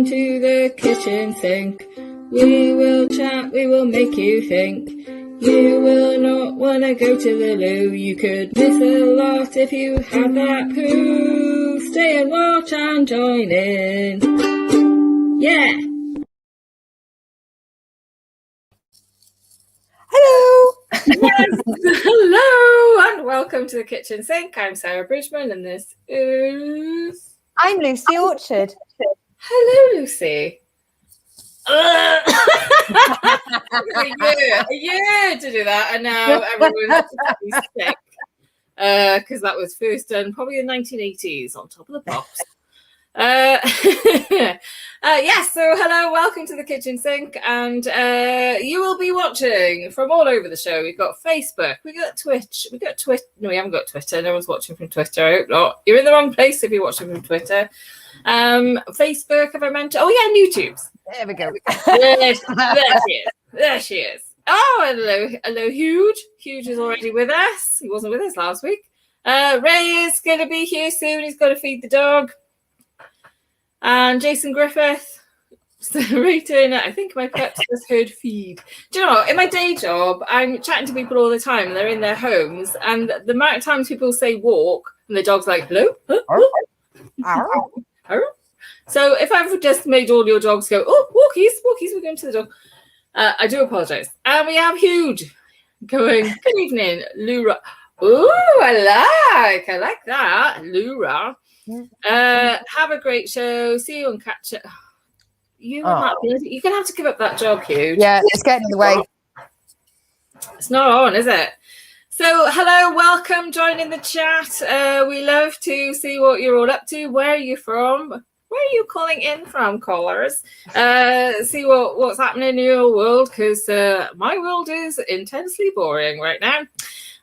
welcome to the kitchen sink. We will chat, we will make you think. You will not want to go to the loo. You could miss a lot if you had that poo. Stay and watch and join in. Yeah! Hello! Yes! Hello! And welcome to the kitchen sink. I'm Sarah Bridgman and this is... I'm Lucy Orchard. Hello, Lucy. A year to do that, and now everyone's sick because that was first done probably in the 1980s on Top of the Pops. Yes, so hello, welcome to the kitchen sink, and you will be watching from all over the show. We've got Facebook, we got Twitch, we got Twitter. No, we haven't got Twitter. No one's watching from Twitter. I hope not. You're in the wrong place if you're watching from Twitter. Facebook, have I mentioned? Oh yeah, and YouTube's. There we go. Yes, there she is. There she is. Oh, hello, Huge. Huge is already with us. He wasn't with us last week. Ray is going to be here soon. He's got to feed the dog. And Jason Griffith, rating. I think my pets just heard feed. Do you know what? In my day job, I'm chatting to people all the time, and they're in their homes, and the amount of times people say walk, and the dog's like, hello? So if I've just made all your dogs go, oh, walkies, we're going to the dog. I do apologise. And we have Huge going, good evening, Lura. Oh, I like that, Lura. Have a great show. See you on Catch It. You're going to have to give up that job, Huge. Yeah, it's getting in the way. It's not on, is it? So, hello, welcome, join in the chat. We love to see what you're all up to. Where are you from? Where are you calling in from, callers? See what's happening in your world, because my world is intensely boring right now.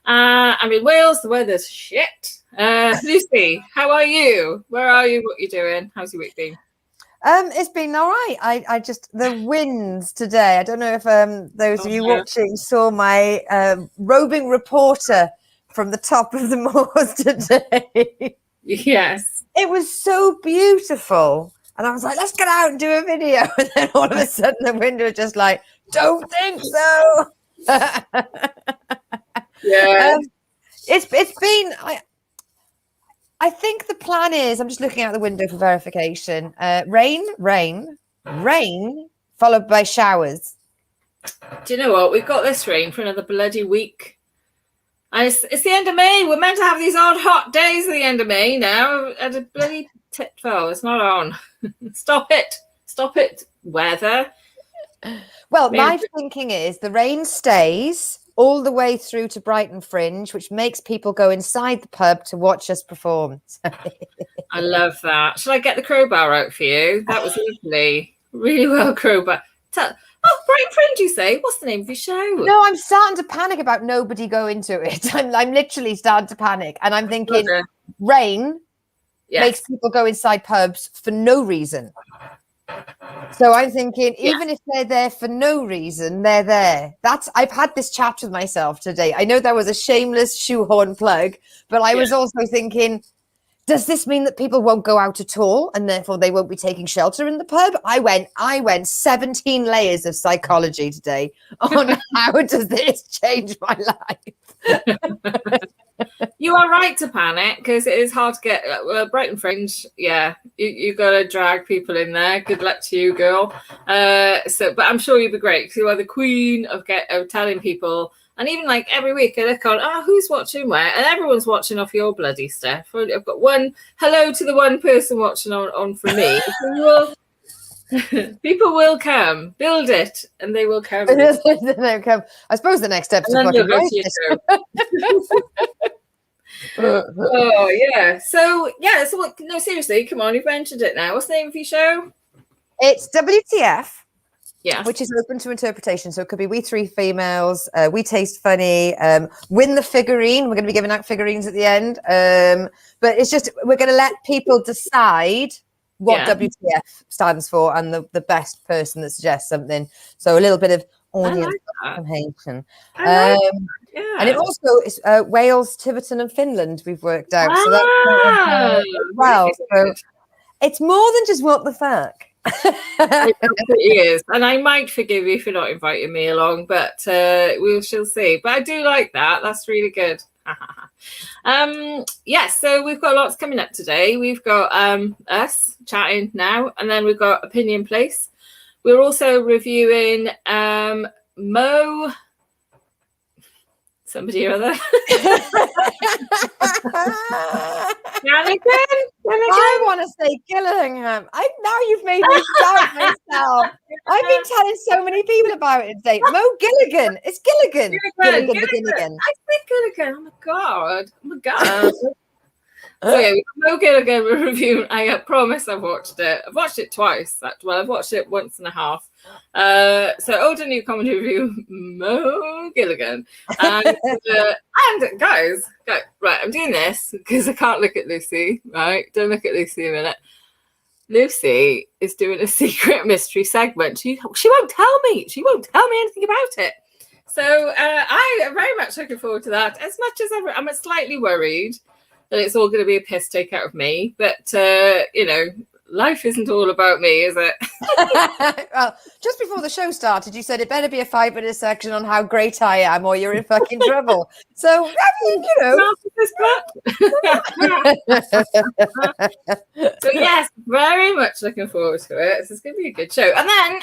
I'm in Wales, the weather's shit. Lucy, how are you? Where are you? What are you doing? How's your week been? It's been all right. I just, the winds today, I don't know if those of you watching saw my roving reporter from the top of the moors today. Yes. It was so beautiful. And I was like, let's get out and do a video. And then all of a sudden the wind was just like, don't think so. Yeah. It's been, I think the plan is, I'm just looking out the window for verification. Rain, followed by showers. Do you know what? We've got this rain for another bloody week. And it's the end of May. We're meant to have these odd hot days at the end of May now. At a bloody titfall. It's not on. Stop it, weather. Well, my thinking is the rain stays all the way through to Brighton Fringe, which makes people go inside the pub to watch us perform. I love that. Shall I get the crowbar out for you? That was lovely. Really well, crowbar. Brighton Fringe, you say? What's the name of your show? No, I'm starting to panic about nobody going to it. I'm literally starting to panic. And I'm thinking rain makes people go inside pubs for no reason. So I'm thinking, even if they're there for no reason, they're there. I've had this chat with myself today. I know that was a shameless shoehorn plug, but I was also thinking, does this mean that people won't go out at all and therefore they won't be taking shelter in the pub? I went 17 layers of psychology today on how does this change my life? You are right to panic because it is hard to get Brighton Fringe. Yeah, you got to drag people in there. Good luck to you, girl. But I'm sure you'll be great because you are the queen of telling people. And even like every week, I look on, who's watching where? And everyone's watching off your bloody stuff. I've got one hello to the one person watching on from me. People will come. Build it, and they will come. They'll come. I suppose the next step is to fucking write it. Oh yeah. So what? No, seriously, come on. You've mentioned it now. What's the name of your show? It's WTF. Yeah, which is open to interpretation. So it could be we three females, we taste funny, win the figurine. We're going to be giving out figurines at the end. But it's just, we're going to let people decide what WTF stands for and the best person that suggests something. So a little bit of audience participation. And it also is Wales, Tiverton and Finland we've worked out. So that's well. So it's more than just what the fuck. It absolutely is. And I might forgive you for not inviting me along, but we shall see. But I do like that. That's really good. Yes, so we've got lots coming up today. We've got us chatting now, and then we've got Opinion Place. We're also reviewing Mo somebody or other. Gilligan? I want to say Gillingham. Now you've made me doubt myself. I've been telling so many people about it today. Mo Gilligan. It's Gilligan. Gilligan. I think Gilligan. Oh my god. So yeah, Mo Gilligan we're reviewing. I promise I've watched it. I've watched it twice. Well, I've watched it once and a half. So old and new comedy review, Mo Gilligan. And guys, right, I'm doing this because I can't look at Lucy, right? Don't look at Lucy a minute. Lucy is doing a secret mystery segment. She won't tell me. She won't tell me anything about it. So I am very much looking forward to that. As much as I'm slightly worried that it's all going to be a piss take out of me. But, life isn't all about me, is it? Well, just before the show started, you said it better be a 5-minute section on how great I am or you're in fucking trouble. So, So, yes, very much looking forward to it. So it's going to be a good show. And then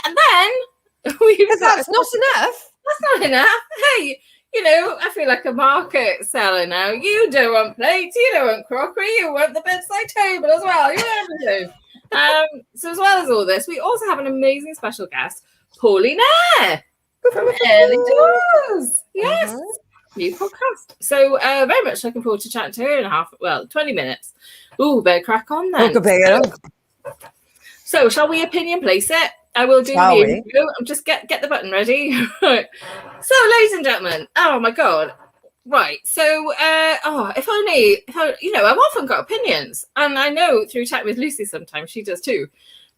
that's not enough. That's not enough. Hey, I feel like a market seller now. You don't want plates, you don't want crockery, you want the bedside table as well. You want everything. So as well as all this, we also have an amazing special guest, Pauline Eyre from Eyre-Leigh Doors. Yes, new podcast. So very much looking forward to chatting to her in 20 minutes. Ooh, better crack on then. So shall we opinion place it? I will do the intro. I'm just get the button ready. Right. So, ladies and gentlemen, oh my god. Right. So if only I've often got opinions, and I know through chatting with Lucy sometimes she does too.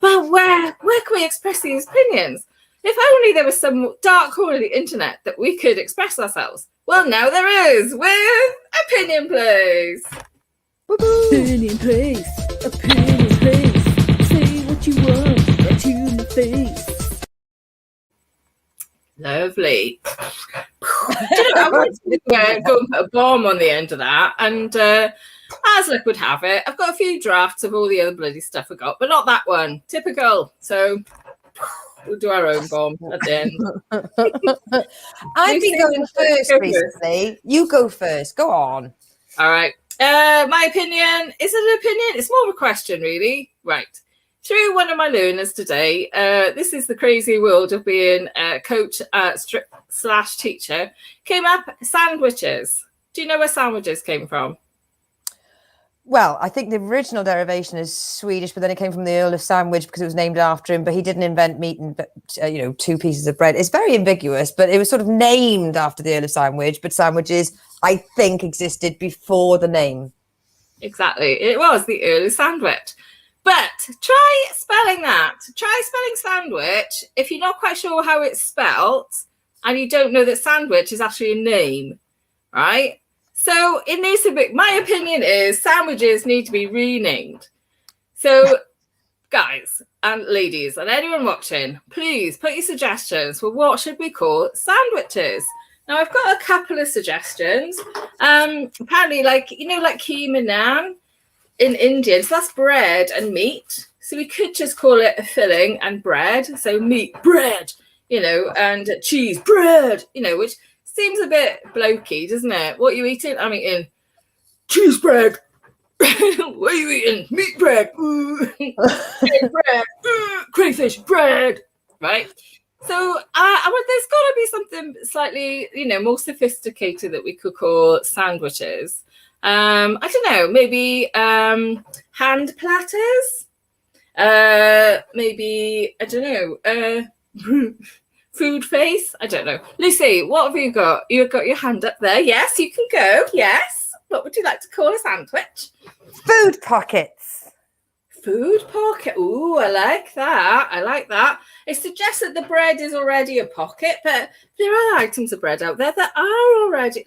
But where can we express these opinions? If only there was some dark corner of the internet that we could express ourselves. Well, now there is with Opinion Place. Opinion Place. Opinion Place. Say what you want. Get you in the face. Lovely. I wanted to go and put a bomb on the end of that, and as luck would have it, I've got a few drafts of all the other bloody stuff I got, but not that one. Typical. So we'll do our own bomb at the end. I've been going first recently. You go first. Go on. All right. My opinion, is it an opinion? It's more of a question, really. Right. Through one of my learners today, this is the crazy world of being a coach / teacher, came up sandwiches. Do you know where sandwiches came from? Well, I think the original derivation is Swedish, but then it came from the Earl of Sandwich because it was named after him, but he didn't invent meat and, 2 pieces of bread. It's very ambiguous, but it was sort of named after the Earl of Sandwich, but sandwiches, I think, existed before the name. Exactly. It was the Earl of Sandwich. But try spelling that. Try spelling sandwich if you're not quite sure how it's spelt and you don't know that sandwich is actually a name, right? So it needs to be, my opinion is sandwiches need to be renamed. So guys and ladies and anyone watching, please put your suggestions for what should we call sandwiches. Now I've got a couple of suggestions. Apparently like keema naan in Indian, so that's bread and meat. So we could just call it a filling and bread. So meat, bread, and cheese, bread, which seems a bit blokey, doesn't it? What are you eating? I'm eating cheese bread. What are you eating? Meat bread. Bread. Crayfish bread. Right? So there's got to be something slightly, more sophisticated that we could call sandwiches. I don't know, maybe hand platters, maybe, I don't know, food face, I don't know. Lucy, what have you got? You've got your hand up there. Yes, you can go. Yes. What would you like to call a sandwich? Food pockets. Food pocket. Ooh, I like that. It suggests that the bread is already a pocket, but there are items of bread out there that are already...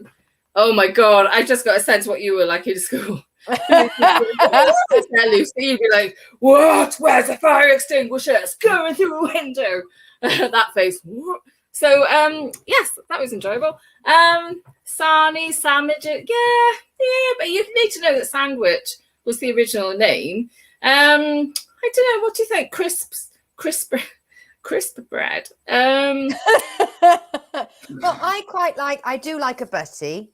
Oh my God, I just got a sense what you were like in school. Lucy, you'd be like, what? Where's the fire extinguisher? It's going through a window. That face. What? So, yes, that was enjoyable. Sarnie, sandwich. Yeah, but you need to know that sandwich was the original name. I don't know. What do you think? Crisp bread. Well, I do like a butty.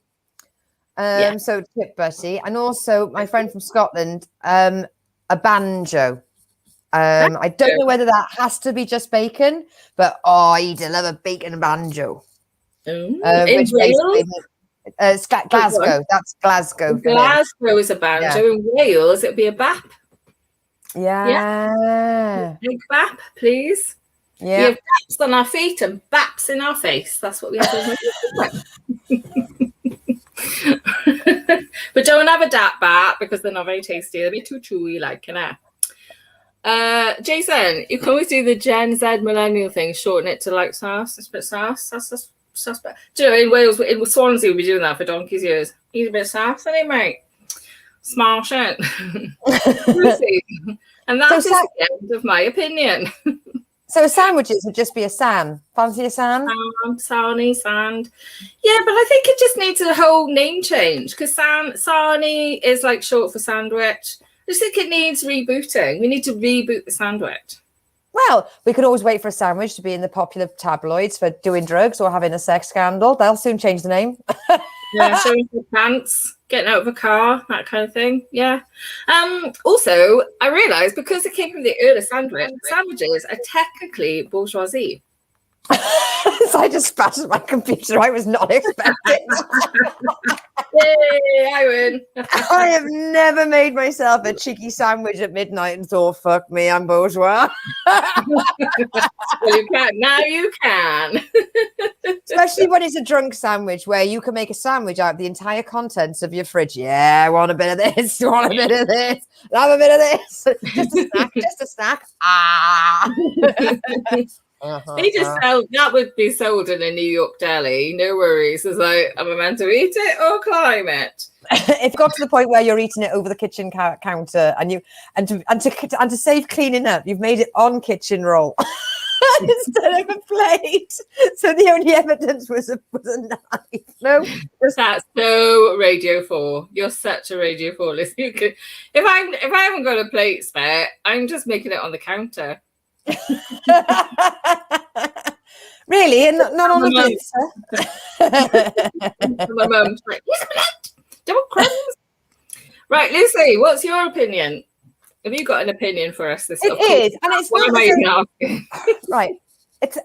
So tip butty, and also my friend from Scotland, a banjo. I don't know whether that has to be just bacon, but I'd love a bacon banjo. In Wales? Glasgow. That's Glasgow. Glasgow is a banjo. Yeah. In Wales, it'd be a bap. Yeah. Big bap, please. Yeah. We have baps on our feet and baps in our face. That's what we have. But don't have a dap bat because they're not very tasty. They'll be too chewy, like, you know. Jason, you can always do the Gen Z millennial thing, shorten it to like sass. It's a bit sass. Do you know, in Wales, in Swansea, we'll be doing that for donkey's years. Need a bit of sass, any mate? Smash it. And that's the end of my opinion. So sandwiches would just be a san. Fancy a san? Sarnie, sand. Yeah, but I think it just needs a whole name change because Sarnie is like short for sandwich. I just think it needs rebooting. We need to reboot the sandwich. Well, we could always wait for a sandwich to be in the popular tabloids for doing drugs or having a sex scandal. They'll soon change the name. Yeah, showing the pants, getting out of a car, that kind of thing. Yeah. Also, I realised because it came from the early sandwiches are technically bourgeoisie. So I just spat at my computer. I was not expecting. Yay, I win. I have never made myself a cheeky sandwich at midnight and thought, fuck me, I'm bourgeois. Well, you can. Now you can. Especially when it's a drunk sandwich where you can make a sandwich out of the entire contents of your fridge. Yeah, I want a bit of this. You want a bit of this. Have a bit of this. Just a snack. Ah. They just sell that would be sold in a New York deli. No worries. It's like, am I meant to eat it or climb it? It got to the point where you're eating it over the kitchen counter, and to save cleaning up, you've made it on kitchen roll instead of a plate. So the only evidence was a knife. No, that's so Radio 4. You're such a Radio 4 listener. You could, if I haven't got a plate spare, I'm just making it on the counter. Really, and not on the pizza. My mum's like, don't crumbs. Right, Lucy, what's your opinion? Have you got an opinion for us this? It is, and it's what am I even asking? Right. It's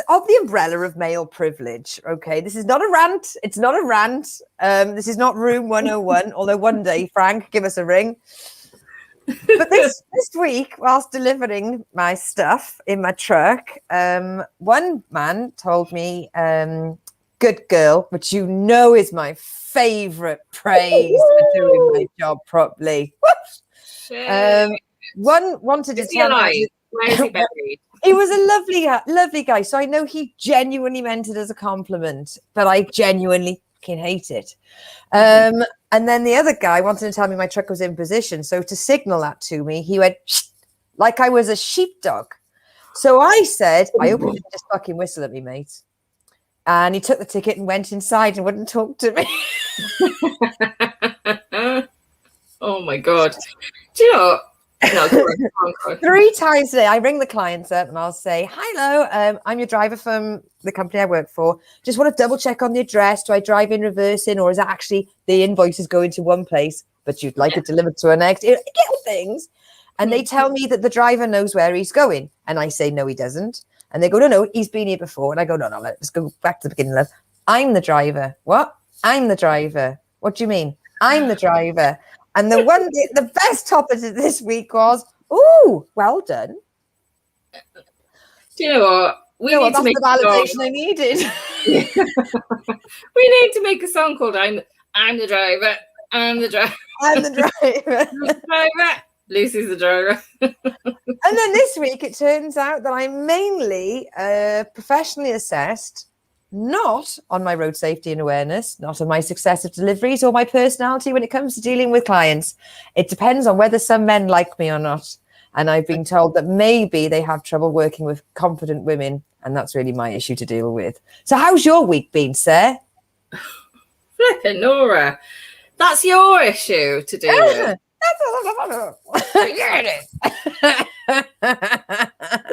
of the umbrella of male privilege. Okay, this is not a rant. It's not a rant. This is not Room 101. Although one day, Frank, give us a ring. But this week, whilst delivering my stuff in my truck, one man told me, good girl, which you know is my favourite praise for doing my job properly. One wanted to tell me. Where is he buried? He was a lovely guy. So I know he genuinely meant it as a compliment, but I genuinely fucking hate it. And then the other guy wanted to tell me my truck was in position. So to signal that to me, he went, shh, like I was a sheepdog. So I said, I hope you didn't just fucking whistle at me, mate. And he took the ticket and went inside and wouldn't talk to me. Oh my God. Do you know? No, go on. 3 times a day, I ring the clients up and I'll say, hello, I'm your driver from the company I work for. Just want to double check on the address. Do I drive in, reverse in, or is that actually the invoice is going to one place, but you'd like it delivered to a next? Little things. And they tell me that the driver knows where he's going. And I say, no, he doesn't. And they go, no, he's been here before. And I go, no, let's go back to the beginning, love. I'm the driver. What? I'm the driver. What do you mean? I'm the driver. And the best topic this week was, ooh, well done. Do you know what? That's the validation I needed. We need to make a song called I'm the driver. I'm the driver. I'm the driver. The driver. Lucy's the driver. And then this week, it turns out that I'm mainly professionally assessed not on my road safety and awareness, not on my success of deliveries or my personality when it comes to dealing with clients. It depends on whether some men like me or not. And I've been told that maybe they have trouble working with confident women, and that's really my issue to deal with. So how's your week been, Sarah? Flipping Nora. That's your issue to deal with. Yeah, it is. No,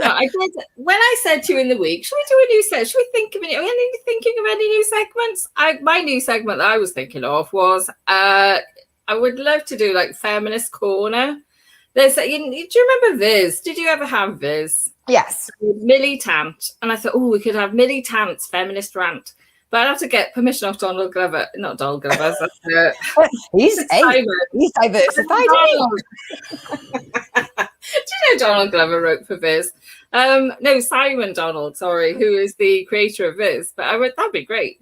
I did. When I said to you in the week, should we do a new set? Should we think of any? Are we thinking of any new segments? My new segment that I was thinking of was I would love to do like feminist corner. There's, do you remember Viz? Did you ever have Viz? Yes. Millie Tant. And I thought, oh, we could have Millie Tant's feminist rant. But I'd have to get permission off Donald Glover. Not Donald Glover. He's diversified. Do you know Donald Glover wrote for Viz? No, Simon Donald, sorry, who is the creator of Viz. But I wrote, that'd be great.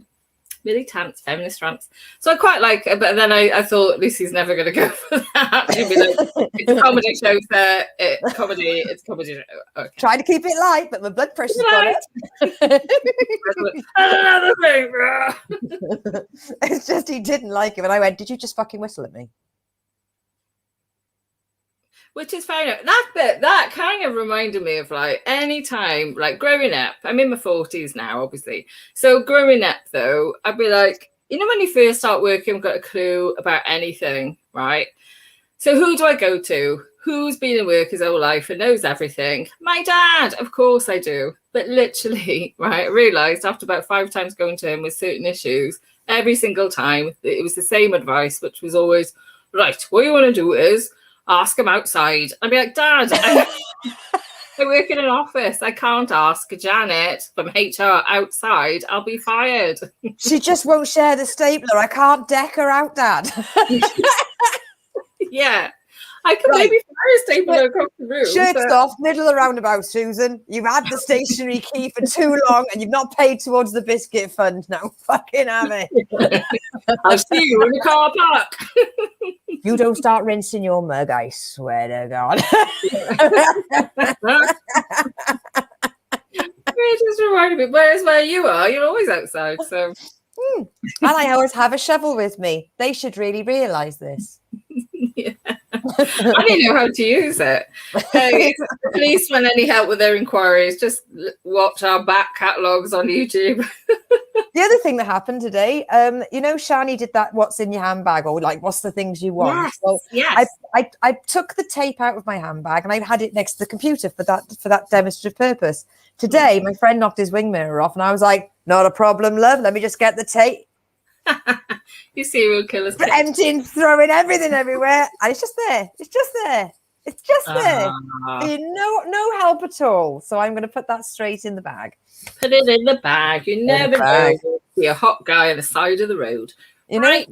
Millie Tant's feminist rants. So I quite like it, but then I thought Lucy's never going to go for that. She'd be like, it's a comedy show, sir. It's comedy show. Okay. Try to keep it light, but my blood pressure's got it. Another thing, bro. It's just he didn't like it. And I went, did you just fucking whistle at me? Which is fair enough. That kind of reminded me of like any time, like growing up. I'm in my 40s now, obviously. So growing up, though, I'd be like, you know, when you first start working, I've got a clue about anything, right? So who do I go to? Who's been in work his whole life and knows everything? My dad, of course I do. But literally, right, I realised after about 5 times going to him with certain issues, every single time, it was the same advice, which was always, right, what you want to do is ask him outside. I'd be like, Dad, I work in an office. I can't ask Janet from HR outside. I'll be fired. She just won't share the stapler. I can't deck her out, Dad. Yeah. I could maybe fire a stapler across the room. Shirts off, middle of the roundabout, Susan. You've had the stationery key for too long and you've not paid towards the biscuit fund. Now fucking have it. I'll see you in the car park. You don't start rinsing your mug, I swear to God. It just reminded me, whereas where you are, you're always outside. So, And I always have a shovel with me. They should really realise this. Yeah. I didn't know how to use it. If the police want any help with their inquiries, just watch our back catalogues on YouTube. The other thing that happened today, you know, Shani did that what's in your handbag, or like what's the things you want. Yes, well, yes. I took the tape out of my handbag and I had it next to the computer for that demonstrative purpose. Today, my friend knocked his wing mirror off and I was like, not a problem, love. Let me just get the tape. You serial killers. Emptying, throwing everything everywhere. And it's just there. It's just there. It's just there. No help at all. So I'm going to put that straight in the bag. Put it in the bag. You never know. Be a hot guy on the side of the road. You know? Right.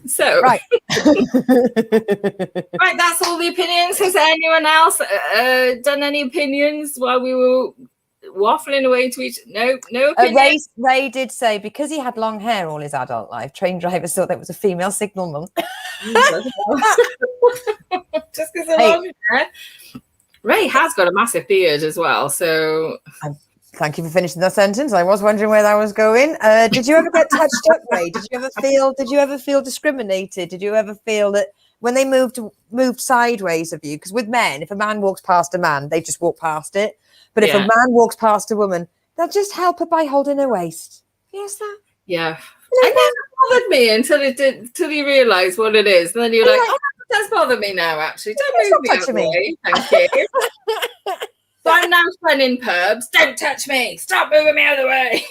So, right. Right, that's all the opinions. Has anyone else done any opinions while we were waffling away to each? No opinions. Ray did say because he had long hair all his adult life, train drivers thought that was a female signal monk. Just because of long hair. Ray has got a massive beard as well, so thank you for finishing that sentence. I was wondering where that was going. Did you ever get touched up, Ray? Did you ever feel discriminated? Did you ever feel that when they moved sideways of you? Because with men, if a man walks past a man, they just walk past it. But if a man walks past a woman, they'll just help her by holding her waist. Yes, that. Yeah. It never bothered me until you realise what it is. And then you're like, oh, that does bother me now, actually. Don't move me out of the way. Thank you. So I'm now running pubs. Don't touch me. Stop moving me out of the way.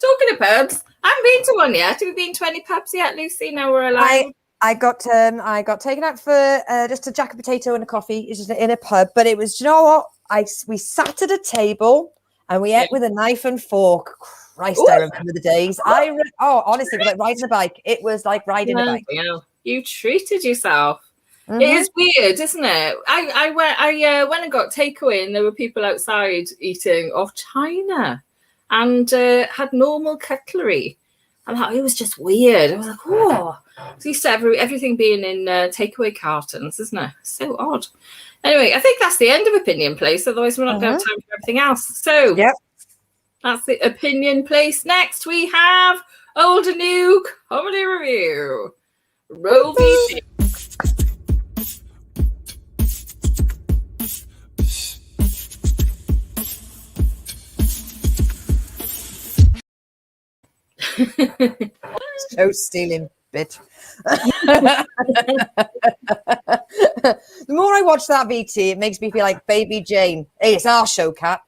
Talking of pubs, I haven't been to one yet. Have you been to any pubs yet, Lucy? Now we're alive. I got taken out for just a jack of potato and a coffee. It's just in a pub, but it was, you know what? We sat at a table and we ate with a knife and fork. Christ, I remember the days. Honestly, it was like riding a bike. It was like riding a bike. You treated yourself. Mm-hmm. It is weird, isn't it? I went and got takeaway and there were people outside eating off china and had normal cutlery. I thought it was just weird. I was like, oh. So used to everything being in takeaway cartons, isn't it? So odd. Anyway, I think that's the end of Opinion Place. Otherwise, we're not going to have time for everything else. So, That's the opinion place. Next, we have Old and New Comedy Review. Roll VT. Show stealing bitch. The more I watch that VT, it makes me feel like Baby Jane. Hey, it's our show, Cat.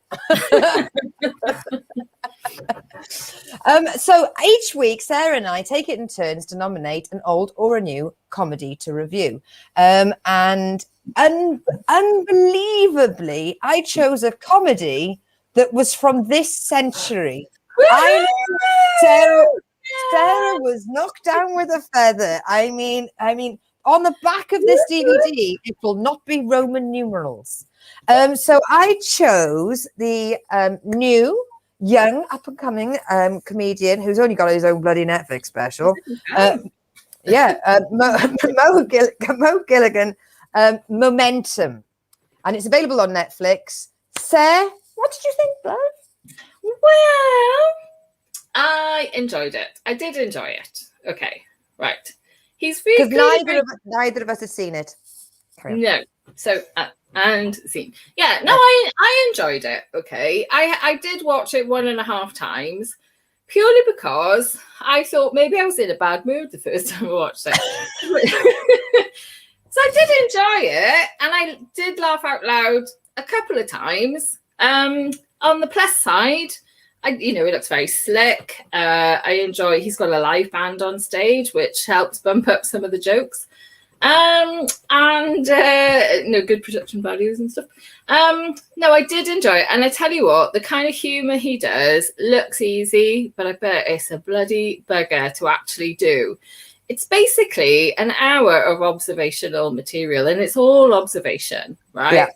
So each week, Sarah and I take it in turns to nominate an old or a new comedy to review. And unbelievably, I chose a comedy that was from this century. Sarah was knocked down with a feather. I mean, on the back of this DVD, it will not be Roman numerals. So I chose the new, young, up-and-coming comedian who's only got his own bloody Netflix special. Mo Gilligan, Momentum. And it's available on Netflix. Sarah, what did you think, love? Well, I enjoyed it. I did enjoy it. Okay, right. He's really because neither of us has seen it. No. So and seen. Yeah. No, I enjoyed it. Okay. I did watch it 1.5 times purely because I thought maybe I was in a bad mood the first time I watched it. So I did enjoy it, and I did laugh out loud a couple of times. On the plus side, it looks very slick. I enjoy. He's got a live band on stage, which helps bump up some of the jokes. Good production values and stuff. No, I did enjoy it, and I tell you what, the kind of humor he does looks easy, but I bet it's a bloody bugger to actually do. It's basically an hour of observational material, and it's all observation, right? Yeah.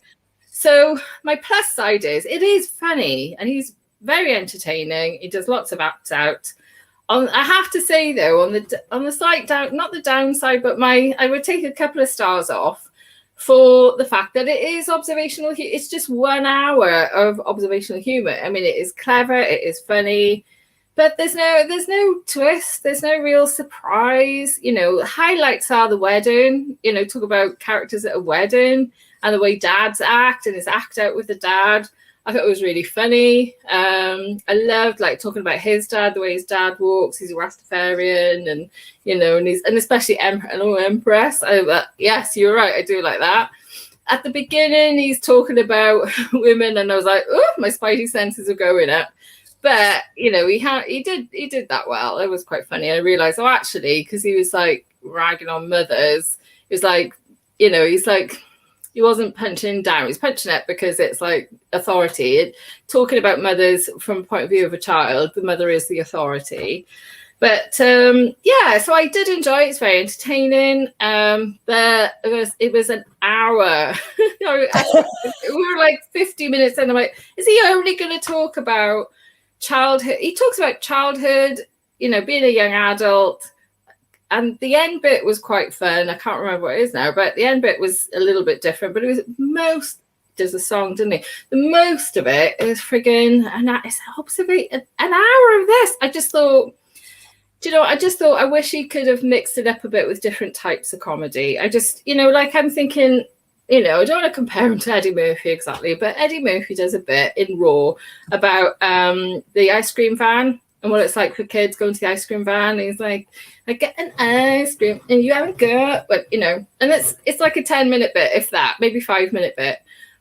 So my plus side is it is funny, and he's very entertaining. He does lots of acts out. I have to say though, on the side down, not the downside, but I would take a couple of stars off for the fact that it is observational. It's just 1 hour of observational humor. I mean, it is clever, it is funny, but there's no twist. There's no real surprise. Highlights are the wedding. Talk about characters at a wedding and the way dads act and his act out with the dad. I thought it was really funny. I loved talking about his dad, the way his dad walks. He's a Rastafarian, and and especially Empress. Yes, you're right. I do like that. At the beginning, he's talking about women, and I was like, oh, my spidey senses are going up. But he did that well. It was quite funny. I realized, actually, because he was ragging on mothers, it was he's he wasn't punching down. He's punching it because it's authority. Talking about mothers from the point of view of a child, the mother is the authority. But so I did enjoy it. It's very entertaining. But it was an hour. We were 50 minutes in. I'm like, is he only going to talk about childhood? He talks about childhood, being a young adult. And the end bit was quite fun. I can't remember what it is now, but the end bit was a little bit different. But it was there's a song, didn't he? The most of it is friggin' an hour of this. I just thought, I wish he could have mixed it up a bit with different types of comedy. I just, I'm thinking, I don't want to compare him to Eddie Murphy exactly, but Eddie Murphy does a bit in Raw about the ice cream van. And what it's like for kids going to the ice cream van. And he's like, I get an ice cream and you haven't got, but and it's a 10-minute bit, if that, maybe 5-minute bit.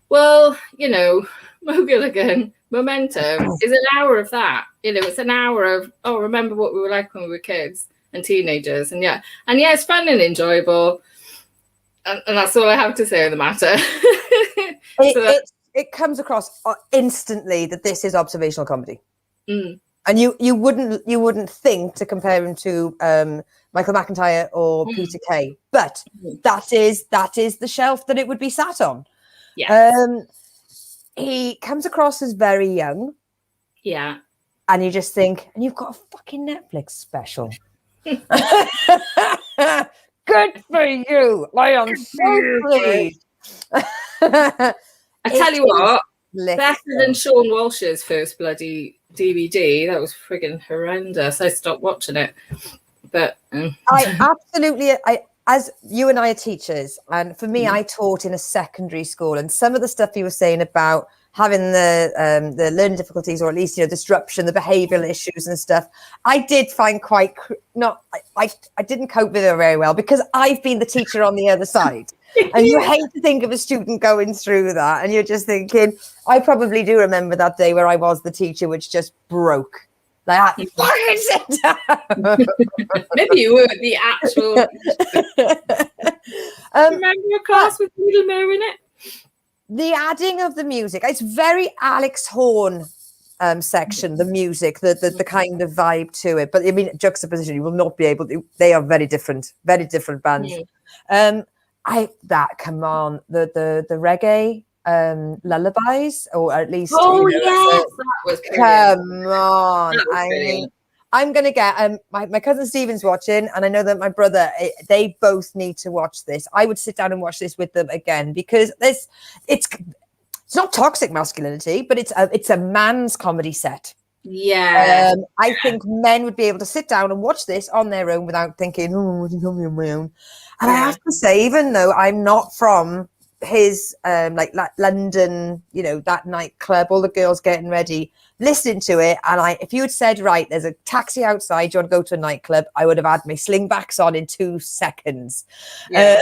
Well, Mo Gilligan, Momentum is an hour of that. It's an hour of, remember what we were like when we were kids and teenagers. And it's fun and enjoyable. And that's all I have to say on the matter. It comes across instantly that this is observational comedy. Mm. And you wouldn't think to compare him to Michael McIntyre or Peter Kay, but that is the shelf that it would be sat on. Yeah. He comes across as very young. Yeah. And you just think, and you've got a fucking Netflix special. Good for you. I am so pleased. I tell you what, better than Sean Walsh's first bloody DVD. That was friggin' horrendous. I stopped watching it. But as you and I are teachers, and for me, I taught in a secondary school, and some of the stuff you were saying about having the learning difficulties, or at least, you know, disruption, the behavioural issues and stuff, I did find quite I didn't cope with it very well, because I've been the teacher on the other side. And you hate to think of a student going through that, and you're just thinking, I probably do remember that day where I was the teacher, which just broke. Like, fucking sit down. Maybe you were the actual. Remember your class with Little Mo in it? The adding of the music, it's very Alex Horn section, the music, the kind of vibe to it. But I mean, juxtaposition, you will not be able to. They are very different bands. Come on, the reggae lullabies, or at least, yes, that was come on. I mean, I'm gonna get my cousin Stephen's watching, and I know that my brother, they both need to watch this. I would sit down and watch this with them again, because it's not toxic masculinity, but it's a man's comedy set. Yeah. I think men would be able to sit down and watch this on their own without thinking, oh, I think I'm on my own. And I have to say, even though I'm not from his like London, you know, that nightclub, all the girls getting ready, listening to it, and if you had said, right, there's a taxi outside, do you want to go to a nightclub, I would have had my slingbacks on in 2 seconds. Yeah.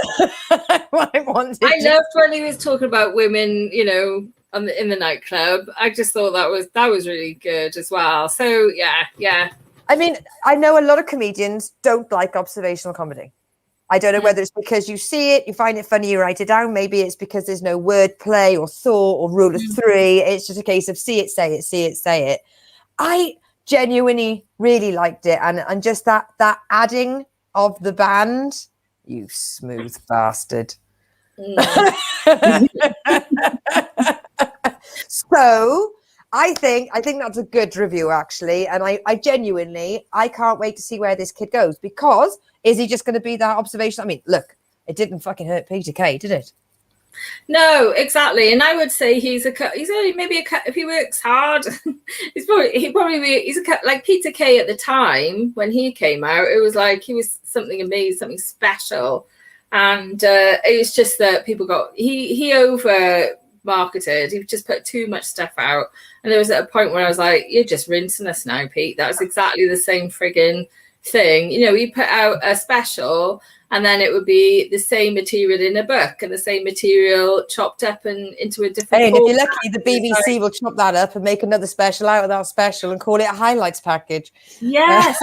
I loved when he was talking about women, you know, in the nightclub. I just thought that was really good as well. So yeah. I mean, I know a lot of comedians don't like observational comedy. I don't know whether it's because you see it, you find it funny, you write it down. Maybe it's because there's no wordplay or thought or rule of 3. It's just a case of see it, say it, see it, say it. I genuinely really liked it. And just that adding of the band, you smooth bastard. So I think that's a good review, actually. And I genuinely, I can't wait to see where this kid goes, because is he just going to be that observation? I mean, look, it didn't fucking hurt Peter Kay, did it? No, exactly. And I would say he's only maybe if he works hard, he's like Peter Kay at the time when he came out. It was like he was something amazing, something special. And it was just that people he over marketed. He just put too much stuff out. And there was at a point where I was like, you're just rinsing us now, Pete. That was exactly the same friggin' thing. You know, he put out a special, and then it would be the same material in a book, and the same material chopped up and into a different. Hey, and if you're lucky, the BBC will chop that up and make another special out of that special and call it a highlights package. Yes.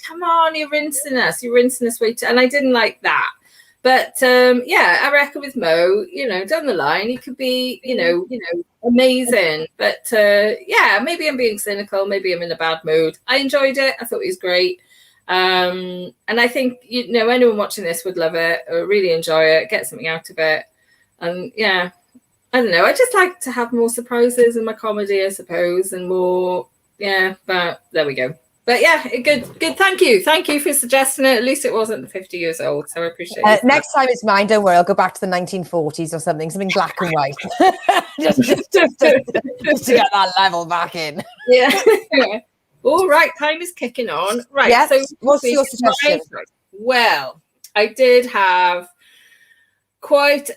Come on, you're rinsing us way too. And I didn't like that. But I reckon with Mo, you know, down the line, he could be, you know, amazing. But maybe I'm being cynical. Maybe I'm in a bad mood. I enjoyed it. I thought it was great. And I think, you know, anyone watching this would love it or really enjoy it, get something out of it. And I don't know. I just like to have more surprises in my comedy, I suppose, and more. Yeah, but there we go. But yeah, good. Thank you for suggesting it. At least it wasn't 50 years old, so I appreciate it. Next time it's mine, don't worry, I'll go back to the 1940s or something black and white, just to get that level back in. Yeah. All right, time is kicking on. Right. Yes. So what's your suggestion? Well, I did have quite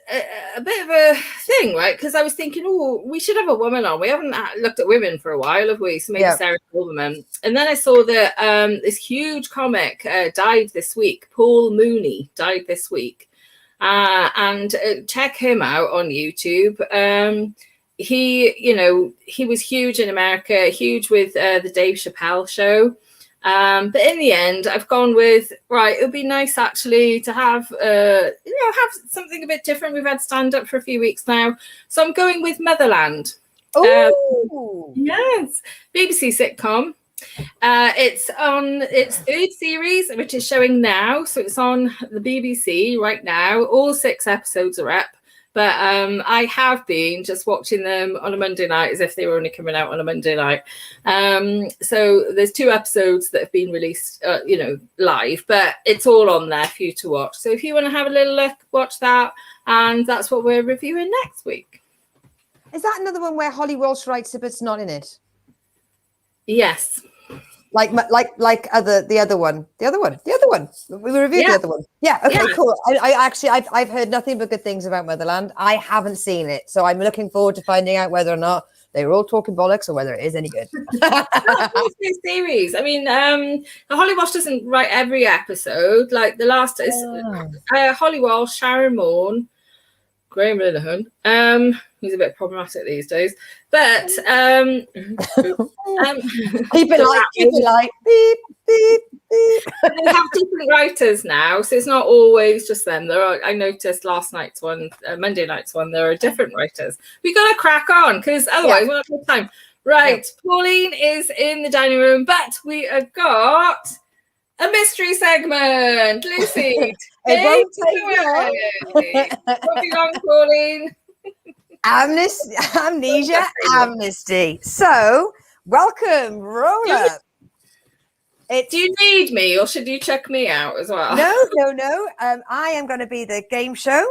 a bit of a thing, right? Because I was thinking, we should have a woman on. We haven't looked at women for a while, have we? So maybe Sarah Silverman. And then I saw that this huge comic died this week. Paul Mooney died this week. And check him out on YouTube. He was huge in America, huge with the Dave Chappelle show. But in the end, I've gone with, right, it would be nice actually to have something a bit different. We've had stand-up for a few weeks now. So I'm going with Motherland. Yes, BBC sitcom. It's on its 3rd series, which is showing now. So it's on the BBC right now. All 6 episodes are up. But I have been just watching them on a Monday night as if they were only coming out on a Monday night. So there's 2 episodes that have been released, live, but it's all on there for you to watch. So if you want to have a little look, watch that. And that's what we're reviewing next week. Is that another one where Holly Walsh writes it, but it's not in it? Yes. Like the other one. We reviewed the other one. Yeah. Okay. Cool. I've heard nothing but good things about Motherland. I haven't seen it, so I'm looking forward to finding out whether or not they were all talking bollocks or whether it is any good. It's a series. I mean, Holly Walsh doesn't write every episode. Like the last is Holly Walsh, Sharon Morn, Graham Linehan. He's a bit problematic these days, but keep it light. Beep, beep, beep. They have different writers now, so it's not always just them. I noticed last night's one, Monday night's one, there are different writers. We got to crack on because otherwise we'll not have time. Right, Pauline is in the dining room, but we have got a mystery segment. Lucy, it won't take long. Won't be long, Pauline. Amnesia, amnesty. So, welcome, roll up. Do you need me, or should you check me out as well? No. I am going to be the game show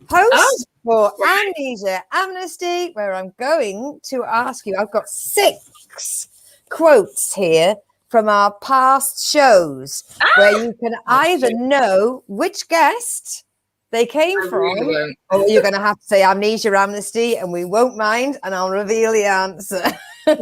host for Amnesia, Amnesty, where I'm going to ask you. I've got 6 quotes here from our past shows, where you can either know which guest they came from, or you're going to have to say Amnesia, Amnesty, and we won't mind, and I'll reveal the answer. So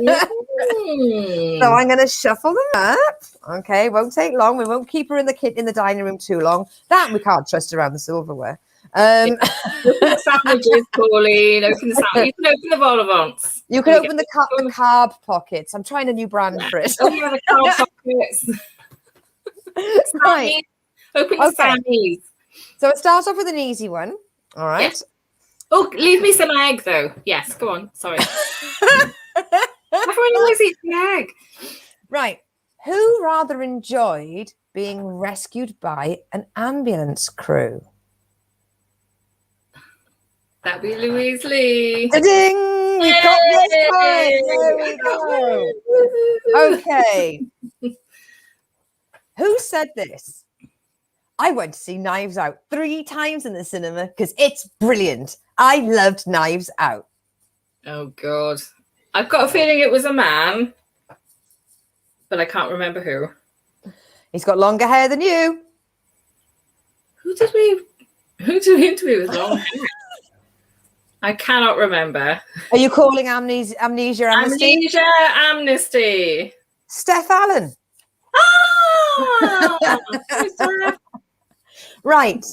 I'm going to shuffle them up. Okay, won't take long. We won't keep her in the dining room too long. That we can't trust around the silverware. Open the sandwiches, Pauline. Open the sandwich. You can open the vol au vents. You can open the carb pockets. I'm trying a new brand for it. Oh, yeah, the carb pockets. Right. Open your Sammys. So it starts off with an easy one. All right. Yes. Oh, leave me some egg, though. Yes, go on. Sorry. Everyone always eats the egg. Right. Who rather enjoyed being rescued by an ambulance crew? That'd be Louise Leigh. Ding! We got this time. There we go. Okay. Who said this? I went to see Knives Out 3 times in the cinema because it's brilliant. I loved Knives Out. Oh, God. I've got a feeling it was a man, but I can't remember who. He's got longer hair than you. Who did we interview with long hair? I cannot remember. Are you calling Amnesia Amnesty? Amnesia Amnesty. Steph Allen. Ah! Right.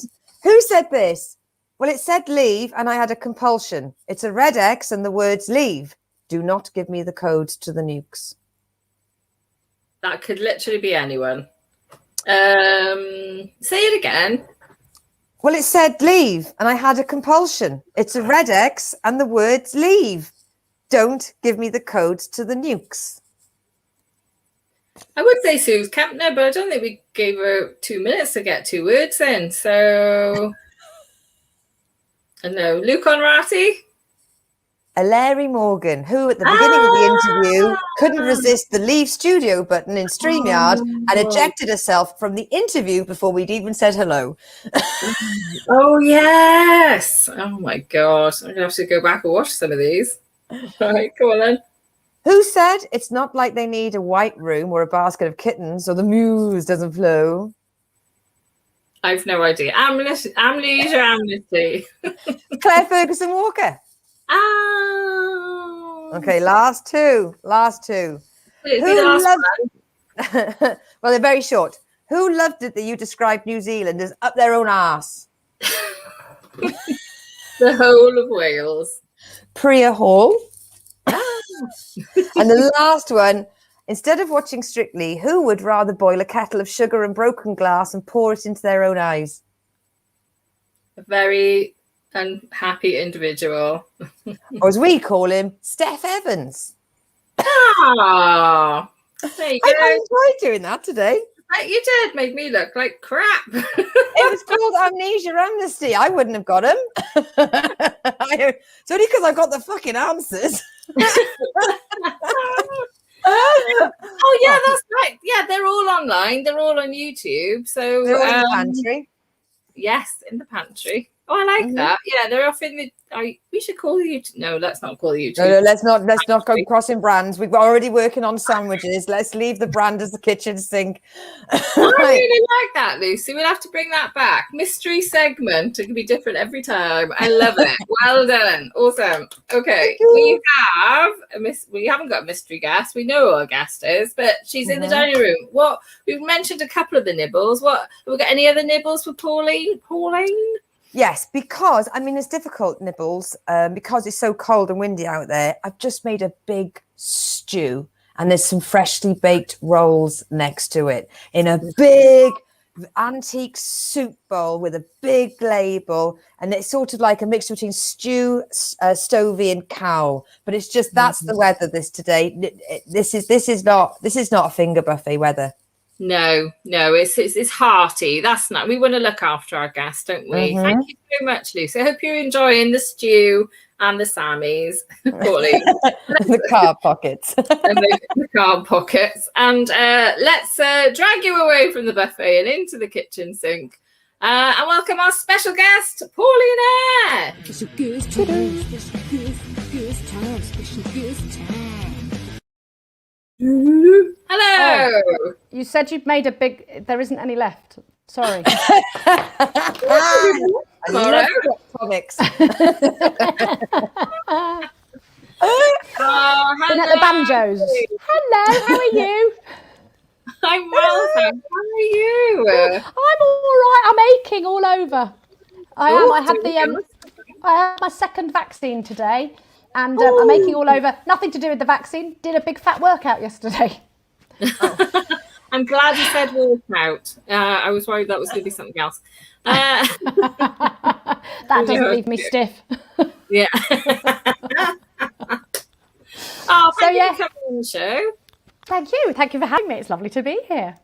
Who said this? Well, it said leave and I had a compulsion. It's a red X and the words leave. Do not give me the codes to the nukes. That could literally be anyone. Say it again. Well, it said leave and I had a compulsion. It's a red X and the words leave. Don't give me the codes to the nukes. I would say Suze Kempner, but I don't think we gave her 2 minutes to get 2 words in. So, no. Luke Onrati? Larry Morgan, who at the beginning of the interview couldn't resist the leave studio button in StreamYard and ejected herself from the interview before we'd even said hello. Oh, yes. Oh, my God. I'm going to have to go back and watch some of these. All right, go on then. Who said it's not like they need a white room or a basket of kittens or the muse doesn't flow? I've no idea. Amnesia Amnesty. Claire Ferguson Walker. Oh. Okay, last two. Who loved... Well, they're very short. Who loved it that you described New Zealand as up their own arse? The whole of Wales. Priya Hall. And the last one, instead of watching Strictly, who would rather boil a kettle of sugar and broken glass and pour it into their own eyes? A very unhappy individual. Or as we call him, Steph Evans. Ah, there you go. I enjoyed doing that today. You did make me look like crap. It was called Amnesia Amnesty. I wouldn't have got him. It's only because I got the fucking answers. Oh yeah, that's right. Yeah, they're all online. They're all on YouTube. So they're all in the pantry. Yes, in the pantry. Oh, I like that. Yeah, they're off in the. We should call you. No, let's not call you. No, let's not go crossing brands. We're already working on sandwiches. Let's leave the brand as the kitchen sink. I really like that, Lucy. We'll have to bring that back. Mystery segment. It can be different every time. I love it. Well done. Awesome. Okay, we have we haven't got a mystery guest. We know who our guest is, but she's in the dining room. What we've mentioned a couple of the nibbles. What have we got? Any other nibbles for Pauline? Yes, because it's difficult, Nibbles, because it's so cold and windy out there. I've just made a big stew, and there's some freshly baked rolls next to it in a big antique soup bowl with a big label, and it's sort of like a mix between stew, stovey, and cowl. But it's just that's the weather today. This is not a finger buffet weather. No, it's hearty. That's not. We want to look after our guests, don't we? Thank you so much, Lucy. I hope you're enjoying the stew and the Sammies, the carb pockets, and the carb pockets. And let's drag you away from the buffet and into the kitchen sink. And welcome our special guest, Pauline Eyre. Special guest time, special guest time, special guest time. Hello. Oh, you said you'd made a big. There isn't any left. Sorry. I love comics. Been at the banjos. Hello, how are you? I'm well, thanks. How are you? I'm all right. I'm aching all over. I am. I had my second vaccine today, and I'm aching all over. Nothing to do with the vaccine. Did a big fat workout yesterday. I'm glad you said workout. I was worried that was going to be something else. That doesn't leave me stiff. Yeah. Thank you for coming on the show. Thank you. Thank you for having me. It's lovely to be here.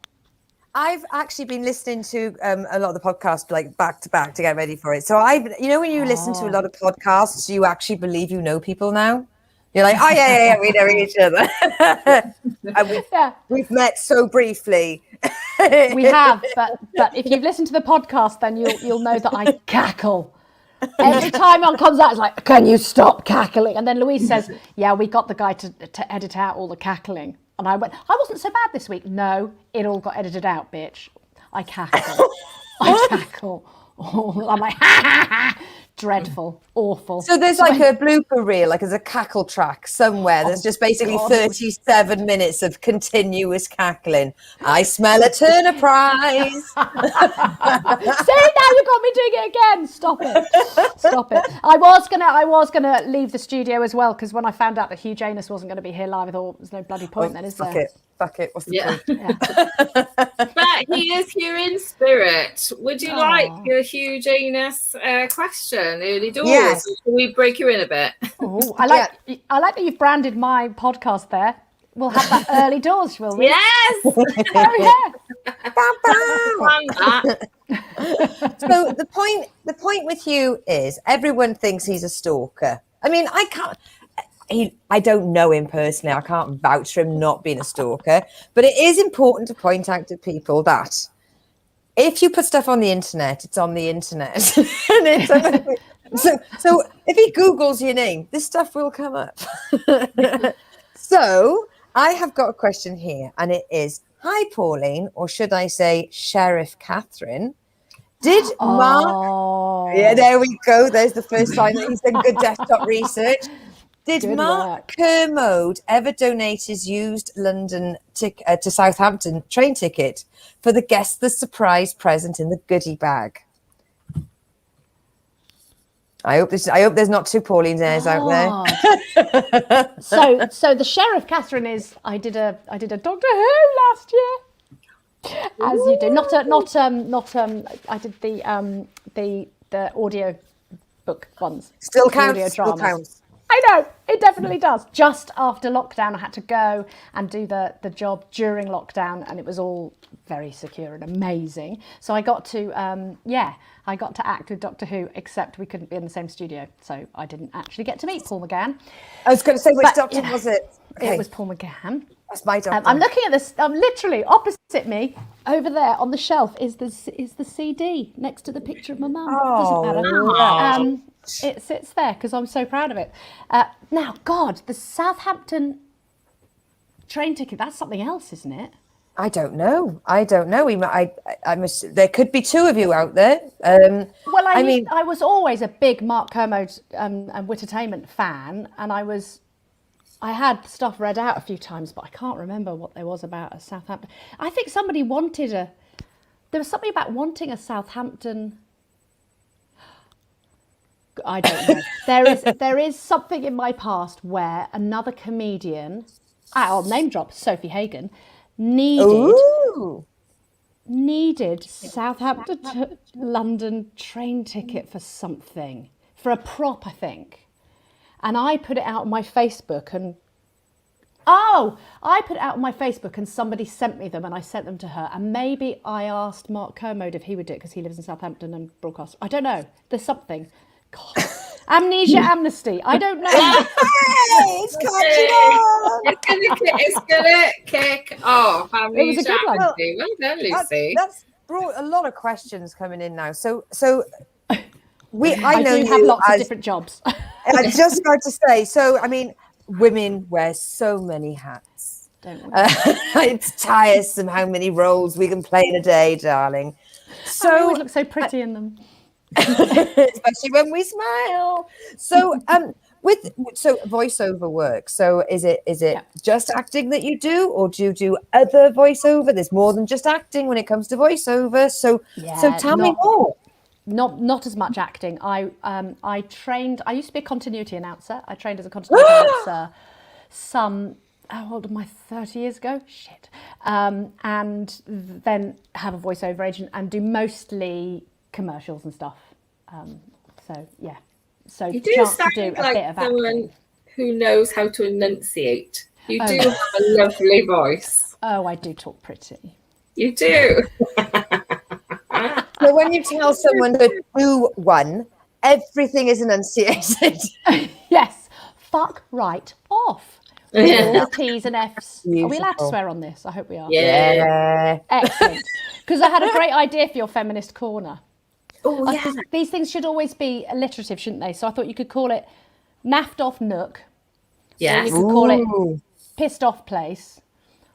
I've actually been listening to a lot of the podcasts like back to back to get ready for it. So when you listen to a lot of podcasts, you actually believe you know people now. You're like, oh yeah, we know each other. And we've met so briefly. We have, but if you've listened to the podcast, then you'll know that I cackle. Every time one comes out, it's like, can you stop cackling? And then Louise says, yeah, we got the guy to edit out all the cackling. And I went, I wasn't so bad this week. No, it all got edited out, bitch. I cackle. I cackle. Oh, I'm like, ha, ha, ha. Dreadful, awful. So there's like a blooper reel, like there's a cackle track somewhere. There's just basically 37 minutes of continuous cackling. I smell a Turner Prize. See, now you got me doing it again. Stop it. I was gonna leave the studio as well, because when I found out that Hugh Janus wasn't going to be here live, I thought there's no bloody point then, is there? Fuck it. What's the point? Yeah. But he is here in spirit. Would you like your Hugh Janus question? Early doors. Yes. Can we break you in a bit? Oh, I like that you've branded my podcast there. We'll have that early doors, will we? Yes. Oh, yeah. So the point with Hugh is everyone thinks he's a stalker. I mean, I don't know him personally. I can't vouch for him not being a stalker, but it is important to point out to people that if you put stuff on the internet, it's on the internet. So if he Googles your name, this stuff will come up. So I have got a question here, and it is, hi, Pauline, or should I say Sheriff Catherine, did Mark... Yeah, there we go. There's the first sign that he's done good desktop research. Did Mark Kermode ever donate his used London to Southampton train ticket for the guest the surprise present in the goodie bag? I hope there's not two Pauline's Eyres out there. So the Sheriff Catherine is. I did a Doctor Who last year, as you do. I did the audio book ones. Still counts. I know, it definitely does. Just after lockdown, I had to go and do the job during lockdown, and it was all very secure and amazing. So I got to act with Doctor Who, except we couldn't be in the same studio. So I didn't actually get to meet Paul McGann. I was going to say, which doctor was it? Okay. It was Paul McGann. That's my doctor. I'm looking at this, literally opposite me, over there on the shelf is the CD next to the picture of my mum. Oh, Doesn't matter. It sits there because I'm so proud of it. Now, God, the Southampton train ticket, that's something else, isn't it? I don't know. There could be two of you out there. Well, I was always a big Mark Kermode and Wittertainment fan, and I had stuff read out a few times, but I can't remember what there was about a Southampton. I think somebody there was something about wanting a Southampton. I don't know. There is something in my past where another comedian, I'll name drop Sophie Hagen, needed Southampton to London train ticket for something, for a prop, I think. And I put it out on my Facebook and somebody sent me them and I sent them to her. And maybe I asked Mark Kermode if he would do it because he lives in Southampton and broadcasts. I don't know. There's something. God. Amnesia amnesty. I don't know. It's catching on. It's gonna kick off. Amnesia It was a good one. amnesty. Well done, Lucy. That's brought a lot of questions coming in now. So I know do have you lots of different jobs. I just got to say, so I mean, women wear so many hats. Don't we? It's tiresome how many roles we can play in a day, darling. So I always look so pretty in them. Especially when we smile. So voiceover work. So is it just acting that you do, or do you do other voiceover? There's more than just acting when it comes to voiceover. So tell me more. Not as much acting. I used to be a continuity announcer. I trained as a continuity announcer how old am I, 30 years ago? Shit. And then have a voiceover agent and do mostly commercials and stuff. So you do chance sound to do a like bit of someone acting. who knows how to enunciate. You do have a lovely voice. Oh, I do talk pretty. You do. So when you tell someone to do one, everything is enunciated. Yes. Fuck right off. All the T's and F's. Beautiful. Are we allowed to swear on this? I hope we are. Yeah. Excellent. Because I had a great idea for your feminist corner. Oh, yeah. These things should always be alliterative, shouldn't they? So I thought you could call it naffed off nook. Yeah. Or you could call it pissed off place.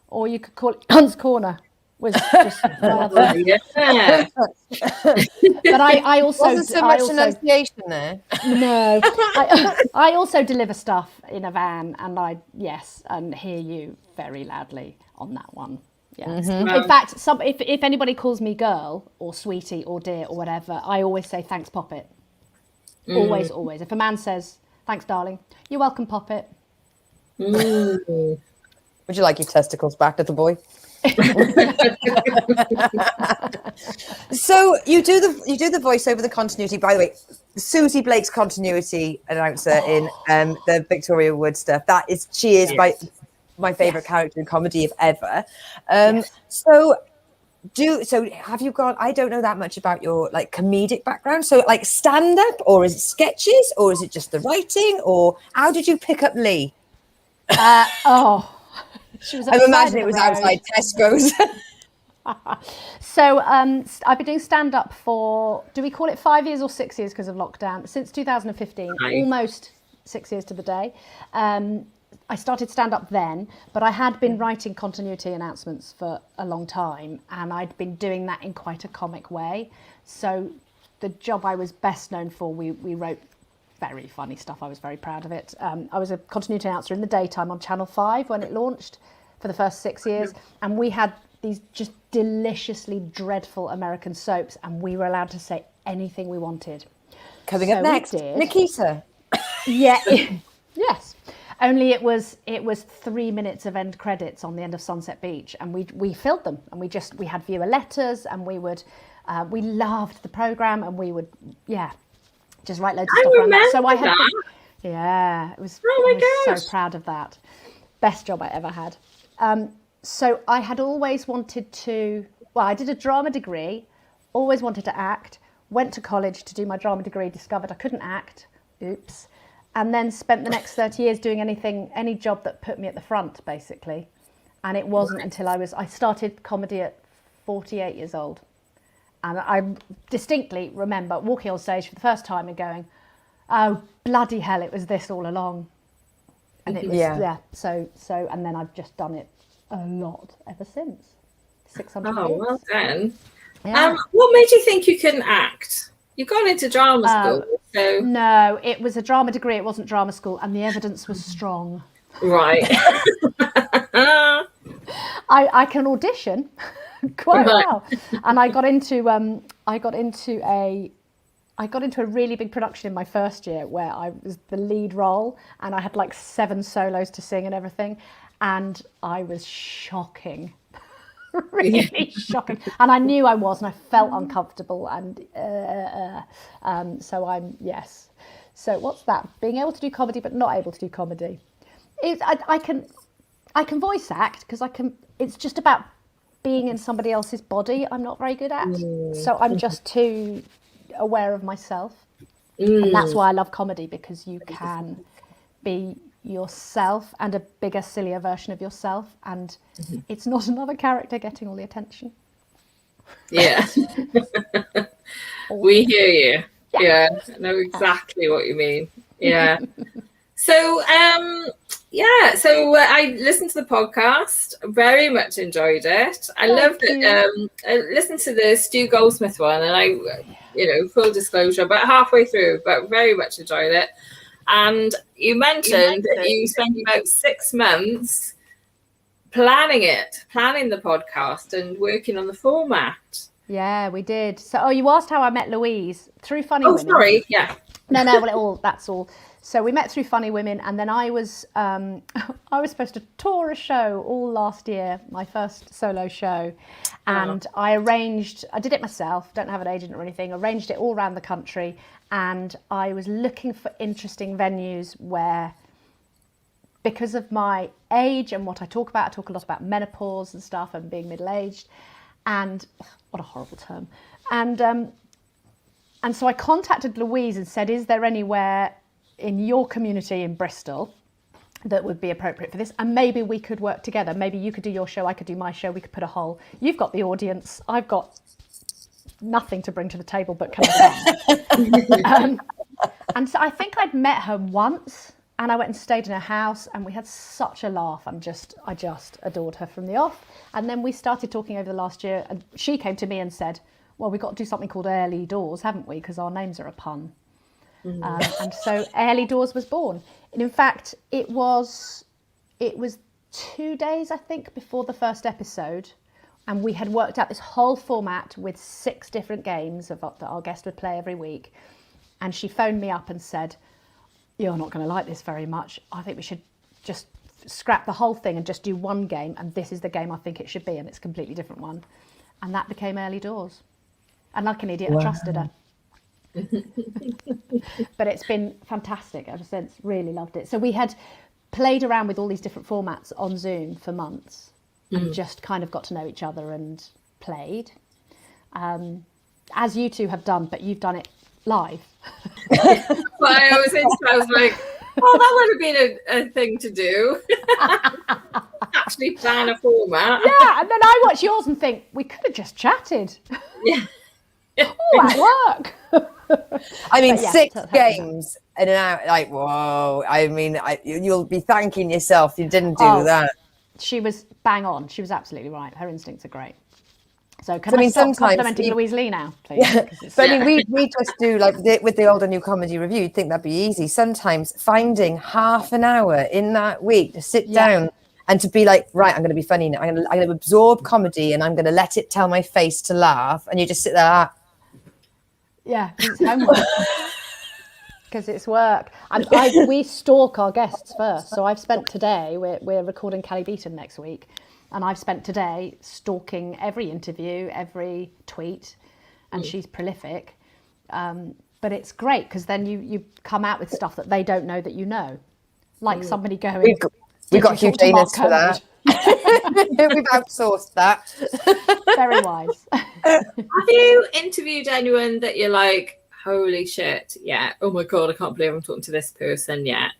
Or you could call it Hunt's corner. Was just Yeah. But I also Wasn't so much enunciation there. No. I also deliver stuff in a van and hear you very loudly on that one. Yeah. Mm-hmm. In fact, if anybody calls me girl or sweetie or dear or whatever, I always say thanks, Poppet. Always, always. If a man says thanks, darling, you're welcome, Poppet. Would you like your testicles back, little boy? So you do the voiceover, the continuity. By the way, Susie Blake's continuity announcer in the Victoria Wood stuff. She is my favorite character in comedy if ever. So have you got? I don't know that much about your like comedic background. So like stand up, or is it sketches, or is it just the writing, or how did you pick up Lee? She was I'm imagining it was outside Tesco's. So I've been doing stand-up for, do we call it 5 years or 6 years because of lockdown? Since 2015, almost 6 years to the day. I started stand-up then, but I had been writing continuity announcements for a long time, and I'd been doing that in quite a comic way. So the job I was best known for, we wrote very funny stuff. I was very proud of it. I was a continuity announcer in the daytime on Channel 5 when it launched for the first 6 years. And we had these just deliciously dreadful American soaps, and we were allowed to say anything we wanted. Coming up next, Nikita. Yeah. Yes. Only it was 3 minutes of end credits on the end of Sunset Beach, and we filled them, and we had viewer letters, and we loved the programme, and we would just write loads of stuff around that. So I had it was. I was so proud of that. Best job I ever had. So I had always wanted to. Well, I did a drama degree. Always wanted to act. Went to college to do my drama degree. Discovered I couldn't act. Oops. And then spent the next 30 years doing any job that put me at the front, basically. And it wasn't until I started comedy at 48 years old. And I distinctly remember walking on stage for the first time and going, oh, bloody hell, it was this all along. And it was, so, and then I've just done it a lot ever since. 600 Oh, years. well done. Yeah. What made you think you couldn't act? You've gone into drama school, so... No, it was a drama degree, it wasn't drama school, and the evidence was strong. Right. I can audition quite well, and I got into a really big production in my first year where I was the lead role, and I had like 7 solos to sing and everything, and I was shocking. Really shocking, and I knew I was, and I felt uncomfortable, and so I'm yes. So what's that? Being able to do comedy but not able to do comedy. I can voice act because I can. It's just about being in somebody else's body. I'm not very good at, so I'm just too aware of myself, and that's why I love comedy, because you can be yourself and a bigger, sillier version of yourself, and it's not another character getting all the attention. Yeah. We hear you. Yeah, I know exactly what you mean. Yeah. So I listened to the podcast, very much enjoyed it. I loved it. I listened to the Stu Goldsmith one, and I, full disclosure, about halfway through, but very much enjoyed it. And you mentioned that you spent about 6 months planning the podcast and working on the format. Yeah, we did. So, you asked how I met Louise through Funny Women. Oh, sorry. Yeah. No. Well, that's all. So we met through Funny Women, and then I was supposed to tour a show all last year, my first solo show, and I did it myself, don't have an agent or anything, arranged it all around the country, and I was looking for interesting venues where, because of my age and what I talk a lot about menopause and stuff and being middle-aged, and what a horrible term, and so I contacted Louise and said, is there anywhere in your community in Bristol that would be appropriate for this, and maybe we could work together. Maybe you could do your show, I could do my show, we could put a whole, you've got the audience, I've got nothing to bring to the table but can I come? And so I think I'd met her once, and I went and stayed in her house, and we had such a laugh, and I just adored her from the off. And then we started talking over the last year, and she came to me and said, well, we've got to do something called Eyre-Leigh Doors, haven't we, because our names are a pun. And so Eyre-Leigh Doors was born. And in fact, it was 2 days, I think, before the first episode. And we had worked out this whole format with 6 different games that our guest would play every week. And she phoned me up and said, you're not going to like this very much. I think we should just scrap the whole thing and just do one game. And this is the game I think it should be. And it's a completely different one. And that became Eyre-Leigh Doors. And like an idiot, I trusted her. But it's been fantastic ever since. Really loved it. So we had played around with all these different formats on Zoom for months and just kind of got to know each other and played, as you two have done, but you've done it live. Well, I was like, oh, that would have been a thing to do. Actually plan a format. Yeah, and then I watch yours and think, we could have just chatted. Yeah. Oh, at work. I mean, 6 games in an hour, like, whoa. I mean, you'll be thanking yourself you didn't do that. She was bang on. She was absolutely right. Her instincts are great. So can I stop complimenting Louise Leigh now, please? Yeah. But I mean, we just do, like, with the Old and New Comedy Review, you'd think that'd be easy. Sometimes finding half an hour in that week to sit down and to be like, right, I'm going to be funny now. I'm going to absorb comedy and I'm going to let it tell my face to laugh. And you just sit there. Yeah, it's homework. Because it's work. And we stalk our guests first. So I've spent today, we're recording Callie Beaton next week, and I've spent today stalking every interview, every tweet, and she's prolific. But it's great because then you come out with stuff that they don't know that you know. Like somebody going, we've got Hugh Janus for that. We've outsourced that. Very wise. Have you interviewed anyone that you're like, holy shit, yeah, oh my God, I can't believe I'm talking to this person yet?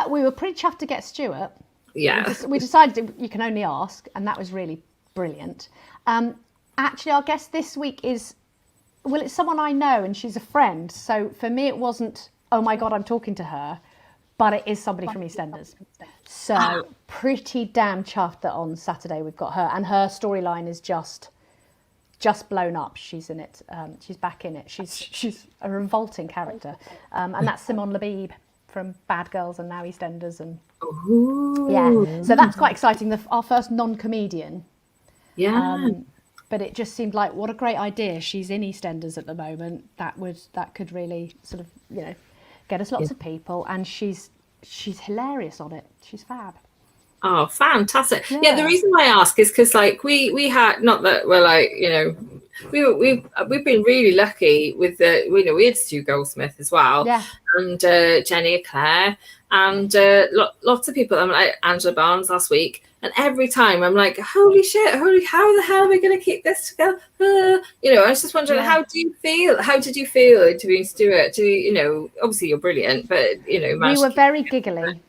We were pretty chuffed to get Stuart. Yeah. We decided you can only ask, and that was really brilliant. Actually, our guest this week is, well, it's someone I know and she's a friend. So for me, it wasn't, oh my God, I'm talking to her, but it is somebody from EastEnders. So pretty damn chuffed that on Saturday we've got her, and her storyline is just blown up. She's in it. She's back in it. She's a revolting character. And that's Simone Labib from Bad Girls and now EastEnders. And yeah, so that's quite exciting. Our first non-comedian. Yeah. But it just seemed like, what a great idea. She's in EastEnders at the moment. That could really sort of, you know, get us lots of people. And she's hilarious on it. She's fab. Oh, fantastic. Yeah, the reason why I ask is because, like, we had, not that we're like, you know, we've been really lucky with the, you know, we had Stu Goldsmith as well, and Jenny Eclair, and lots of people. I'm like Angela Barnes last week, and every time I'm like, holy shit, how the hell are we going to keep this together? You know, I was just wondering, how do you feel? How did you feel interviewing Stuart? You know, obviously you're brilliant, but you know, we were very giggly.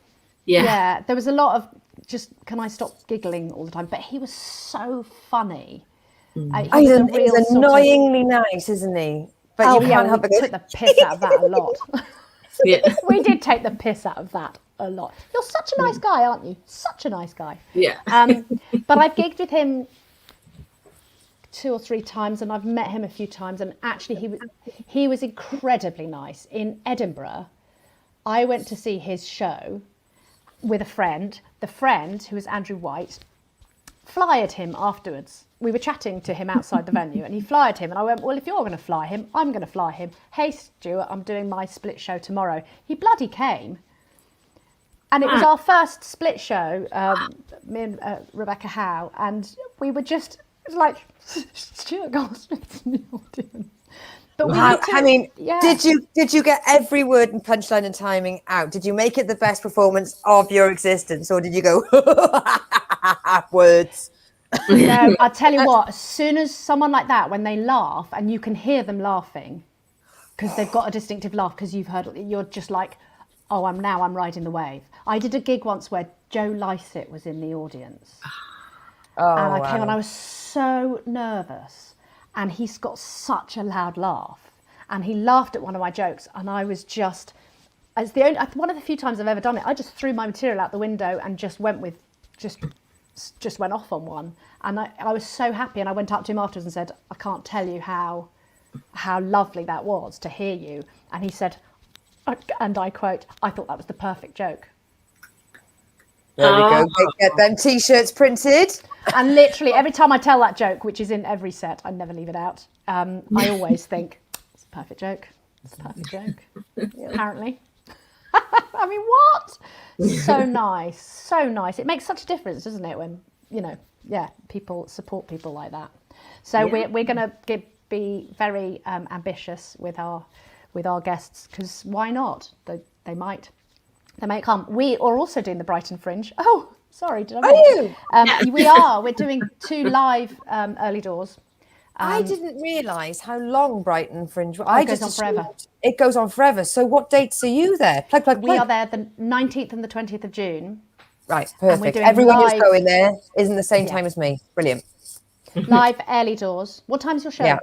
Yeah, there was a lot of just, can I stop giggling all the time? But he was so funny. He's annoyingly nice, isn't he? But you can't help but took the piss out of that a lot. Yeah, we did take the piss out of that a lot. You're such a nice guy, aren't you? Such a nice guy. Yeah. But I've gigged with him 2 or 3 times, and I've met him a few times, and actually he was incredibly nice. In Edinburgh, I went to see his show with a friend. The friend, who was Andrew White, flyered him afterwards. We were chatting to him outside the venue, and he flyered him, and I went, well, if you're going to fly him, I'm going to fly him. Hey, Stuart, I'm doing my split show tomorrow. He bloody came. And it was our first split show, me and Rebecca Howe, and we were just, it was like, Stuart Goldsmith's in the audience. But did you get every word and punchline and timing out? Did you make it the best performance of your existence, or did you go words? No, I'll tell you what, as soon as someone like that, when they laugh and you can hear them laughing because they've got a distinctive laugh, because you're just like, oh, I'm riding the wave. I did a gig once where Joe Lycett was in the audience. And I came and I was so nervous. And he's got such a loud laugh, and he laughed at one of my jokes, and I was just, one of the few times I've ever done it, I just threw my material out the window and just went off on one, and I was so happy, and I went up to him afterwards and said, I can't tell you how lovely that was to hear you, and he said, and I quote, I thought that was the perfect joke. There we go. Get them T-shirts printed. And literally every time I tell that joke, which is in every set, I never leave it out. I always think, it's a perfect joke. It's a perfect joke. Apparently. I mean, what? So nice. So nice. It makes such a difference, doesn't it? When, you know, people support people like that. So we're going to be very ambitious with our guests, because why not? They might come. We are also doing the Brighton Fringe. Oh, sorry, did I? Are you? We are. We're doing 2 live early doors. I didn't realise how long Brighton Fringe was. It goes on forever. It goes on forever. So what dates are you there? Plug. We are there the 19th and the 20th of June. Right, perfect. Everyone who's going there isn't the same time as me. Brilliant. Live Eyre-Leigh Doors. What time's your show? Yeah.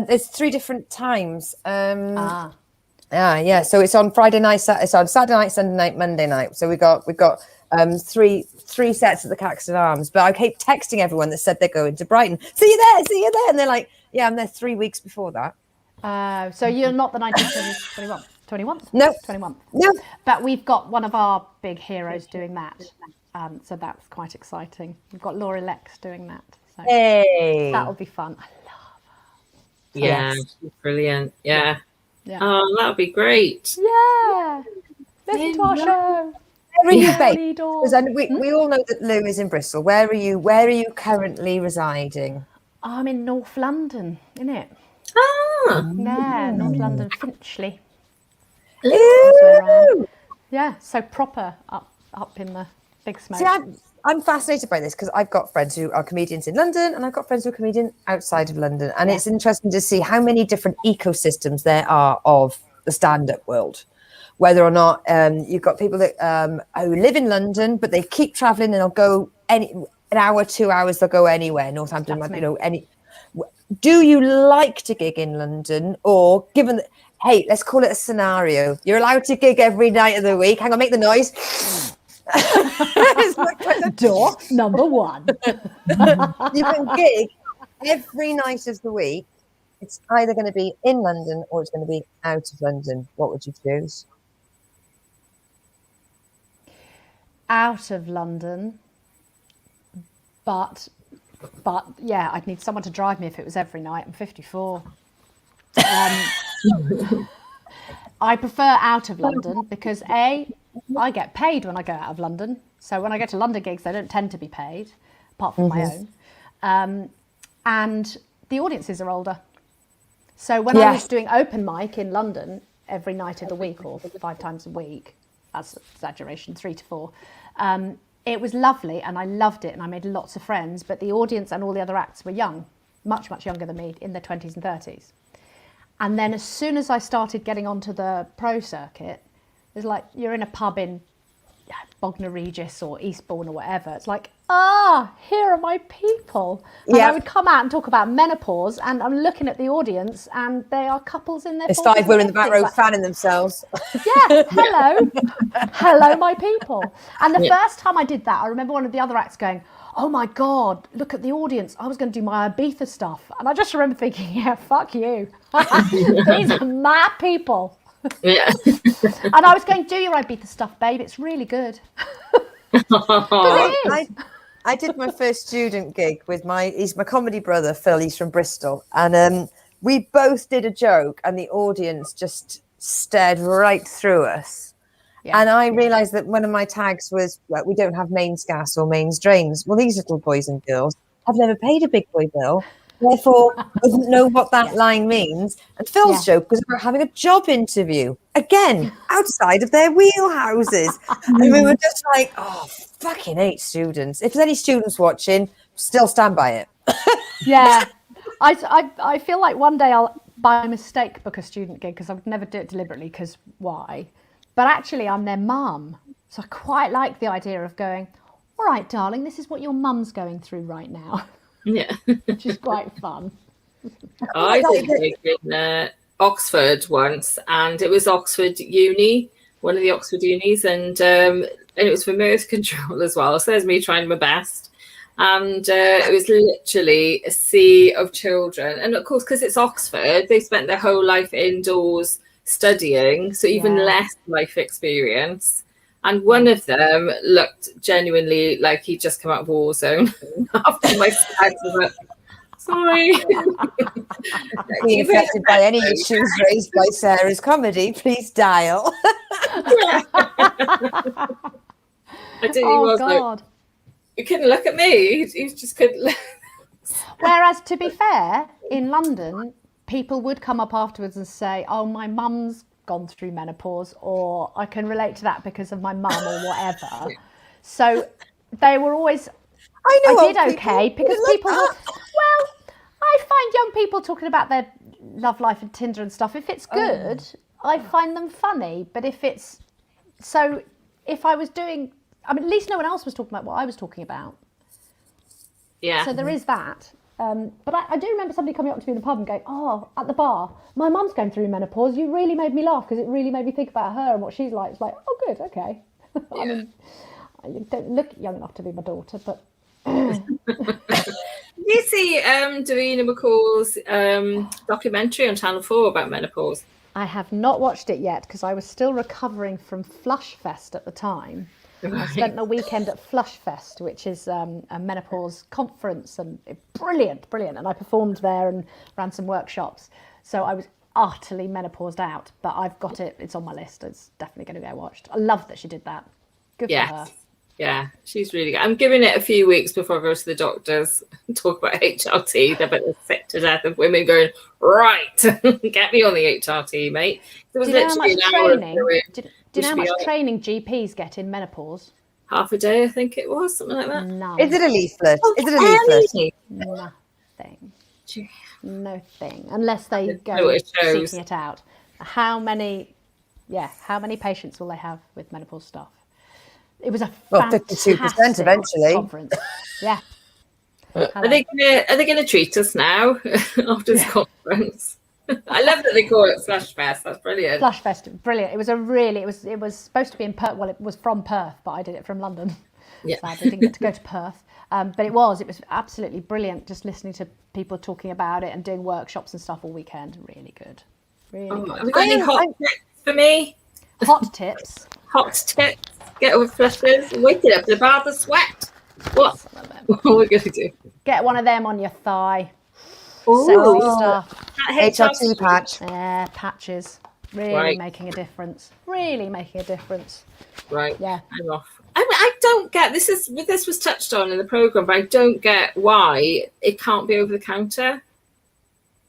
There's 3 different times. Yeah. So it's on Friday night. It's on Saturday night, Sunday night, Monday night. So we've got 3 sets at the Caxton Arms. But I keep texting everyone that said they're going to Brighton. See you there. And they're like, yeah, I'm there 3 weeks before that. So you're not the 19th, 21st? No. 21st. No. But we've got one of our big heroes doing that. So that's quite exciting. We've got Laura Lex doing that. So that'll be fun. I love her. Yeah, she's brilliant. Yeah. Oh, that would be great. Yeah. Listen to our show. Where are you based? Because we all know that Lou is in Bristol. Where are you currently residing? I'm in North London, innit? Ah. Yeah, North London, Finchley. Ooh. Yeah, so proper up in the big smoke. See, I'm fascinated by this because I've got friends who are comedians in London and I've got friends who are comedians outside of London. And it's interesting to see how many different ecosystems there are of the stand-up world. Whether or not you've got people that who live in London, but they keep travelling and they'll go an hour, 2 hours, they'll go anywhere. Northampton, That's me. you know, any. Do you like to gig in London, or given that, hey, let's call it a scenario. You're allowed to gig every night of the week. Hang on, make the noise. Door number 1. You can gig every night of the week. It's either going to be in London or it's going to be out of London. What would you choose? Out of London, but yeah, I'd need someone to drive me if it was every night. I'm 54. I prefer out of London because I get paid when I go out of London. So when I go to London gigs, they don't tend to be paid, apart from my own. And the audiences are older. So when I was doing open mic in London every night of the week or 5 times a week, that's exaggeration, 3 to 4, it was lovely and I loved it and I made lots of friends, but the audience and all the other acts were young, much, much younger than me, in their 20s and 30s. And then as soon as I started getting onto the pro circuit, it's like you're in a pub in Bognor Regis or Eastbourne or whatever. It's like, here are my people. And I would come out and talk about menopause and I'm looking at the audience and they are couples in their 40s. There's 5 women in the back row fanning themselves. Yeah, hello. Hello, my people. And the first time I did that, I remember one of the other acts going, oh my God, look at the audience. I was going to do my Ibiza stuff. And I just remember thinking, yeah, fuck you. These are my people. Yeah. And I was going, do your Ibiza stuff, babe. It's really good. I did my first student gig with he's my comedy brother, Phil. He's from Bristol. And we both did a joke and the audience just stared right through us. Yeah. And I realised that one of my tags was, we don't have mains gas or mains drains. Well, these little boys and girls have never paid a big boy bill. Therefore, doesn't know what that line means. And Phil's joke was about having a job interview. Again, outside of their wheelhouses. And we were just like, fucking hate students. If there's any students watching, still stand by it. Yeah. I feel like one day I'll, by mistake, book a student gig because I would never do it deliberately because why? But actually, I'm their mum. So I quite like the idea of going, all right, darling, this is what your mum's going through right now. Yeah. Which is quite fun. I did a gig in Oxford once, and it was Oxford Uni, one of the Oxford unis, and it was for mirth control as well. So there's me trying my best. And it was literally a sea of children. And of course, because it's Oxford, they spent their whole life indoors studying, so even less life experience. And one of them looked genuinely like he'd just come out of war zone. After my slides was like, sorry. Being affected by any issues raised by Sarah's comedy, please dial. I did. God. Like, he couldn't look at me. He just couldn't look. Whereas, to be fair, in London, people would come up afterwards and say, oh, my mum's gone through menopause, or I can relate to that because of my mum or whatever. So they were always, I did okay because people were, well, I find young people talking about their love life and Tinder and stuff, if it's good, I find them funny. But if I was doing, at least no one else was talking about what I was talking about. Yeah. So there is that. But I do remember somebody coming up to me in the pub and going, at the bar, my mum's going through menopause. You really made me laugh because it really made me think about her and what she's like. It's like, oh, good, okay. Yeah. I mean, you don't look young enough to be my daughter, but... You see Davina McCall's documentary on Channel 4 about menopause? I have not watched it yet because I was still recovering from Flushfest at the time. Right. I spent the weekend at Flushfest, which is a menopause conference, and brilliant. And I performed there and ran some workshops. So I was utterly menopaused out, but I've got it. It's on my list. It's definitely going to get watched. I love that she did that. Good for her. Yeah, she's really good. I'm giving it a few weeks before I go to the doctors and talk about HRT. They're sick to death of women going, right, get me on the HRT, mate. There was literally an hour of doing. Do you know how much training GPs get in menopause? Half a day, I think it was, something like that. None. Is it a leaflet? Nothing. Nothing. Unless they go seeking it out. How many patients will they have with menopause stuff? It was a 52% eventually. Conference. Yeah. Are they gonna treat us now after this conference? I love that they call it Slush Fest. That's brilliant. Slush Fest, brilliant. It was it was supposed to be in Perth. Well, it was from Perth, but I did it from London. Yeah. Sadly, didn't get to go to Perth. But it was absolutely brilliant. Just listening to people talking about it and doing workshops and stuff all weekend. Really good. Really good. Have you got any hot tips for me? Hot tips. Hot tips. Get over flushes. Wake it up in a bath of sweat. What? What are we gonna do? Get one of them on your thigh. Ooh. Sexy stuff. HRT patch. Yeah, patches. Really making a difference. Really making a difference. Right. Yeah. I'm off. I don't get this was touched on in the program, but I don't get why it can't be over the counter.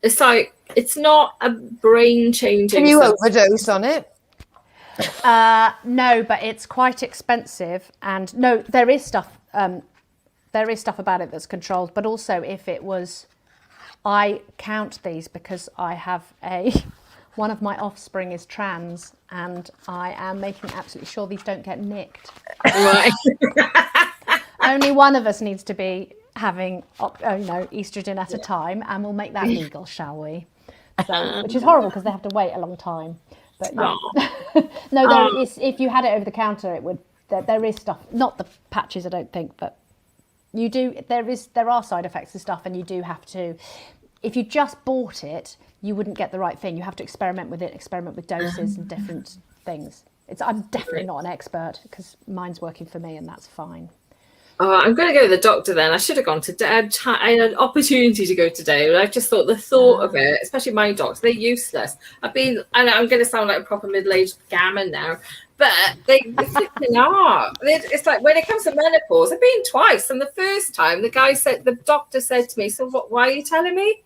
It's like it's not a brain changing. Can you overdose on it? No, but it's quite expensive, and no, there is stuff about it that's controlled. But also, if it was, I count these because I have one of my offspring is trans, and I am making absolutely sure these don't get nicked. Right. Only one of us needs to be having, estrogen at a time, and we'll make that legal, shall we? So, which is horrible because they have to wait a long time. But yeah. No, there is. If you had it over the counter, it would. There is stuff, not the patches, I don't think, but you do. There are side effects and stuff, and you do have to. If you just bought it, you wouldn't get the right thing. You have to experiment with it, experiment with doses and different things. I'm definitely not an expert because mine's working for me, and that's fine. I'm going to go to the doctor then. I should have gone today. I had an opportunity to go today, but I just thought the thought of it, especially my docs, they're useless. I know I'm going to sound like a proper middle-aged gammon now, but they flipping are. It's like when it comes to menopause, I've been twice, and the first time the doctor said to me, "So what? Why are you telling me?"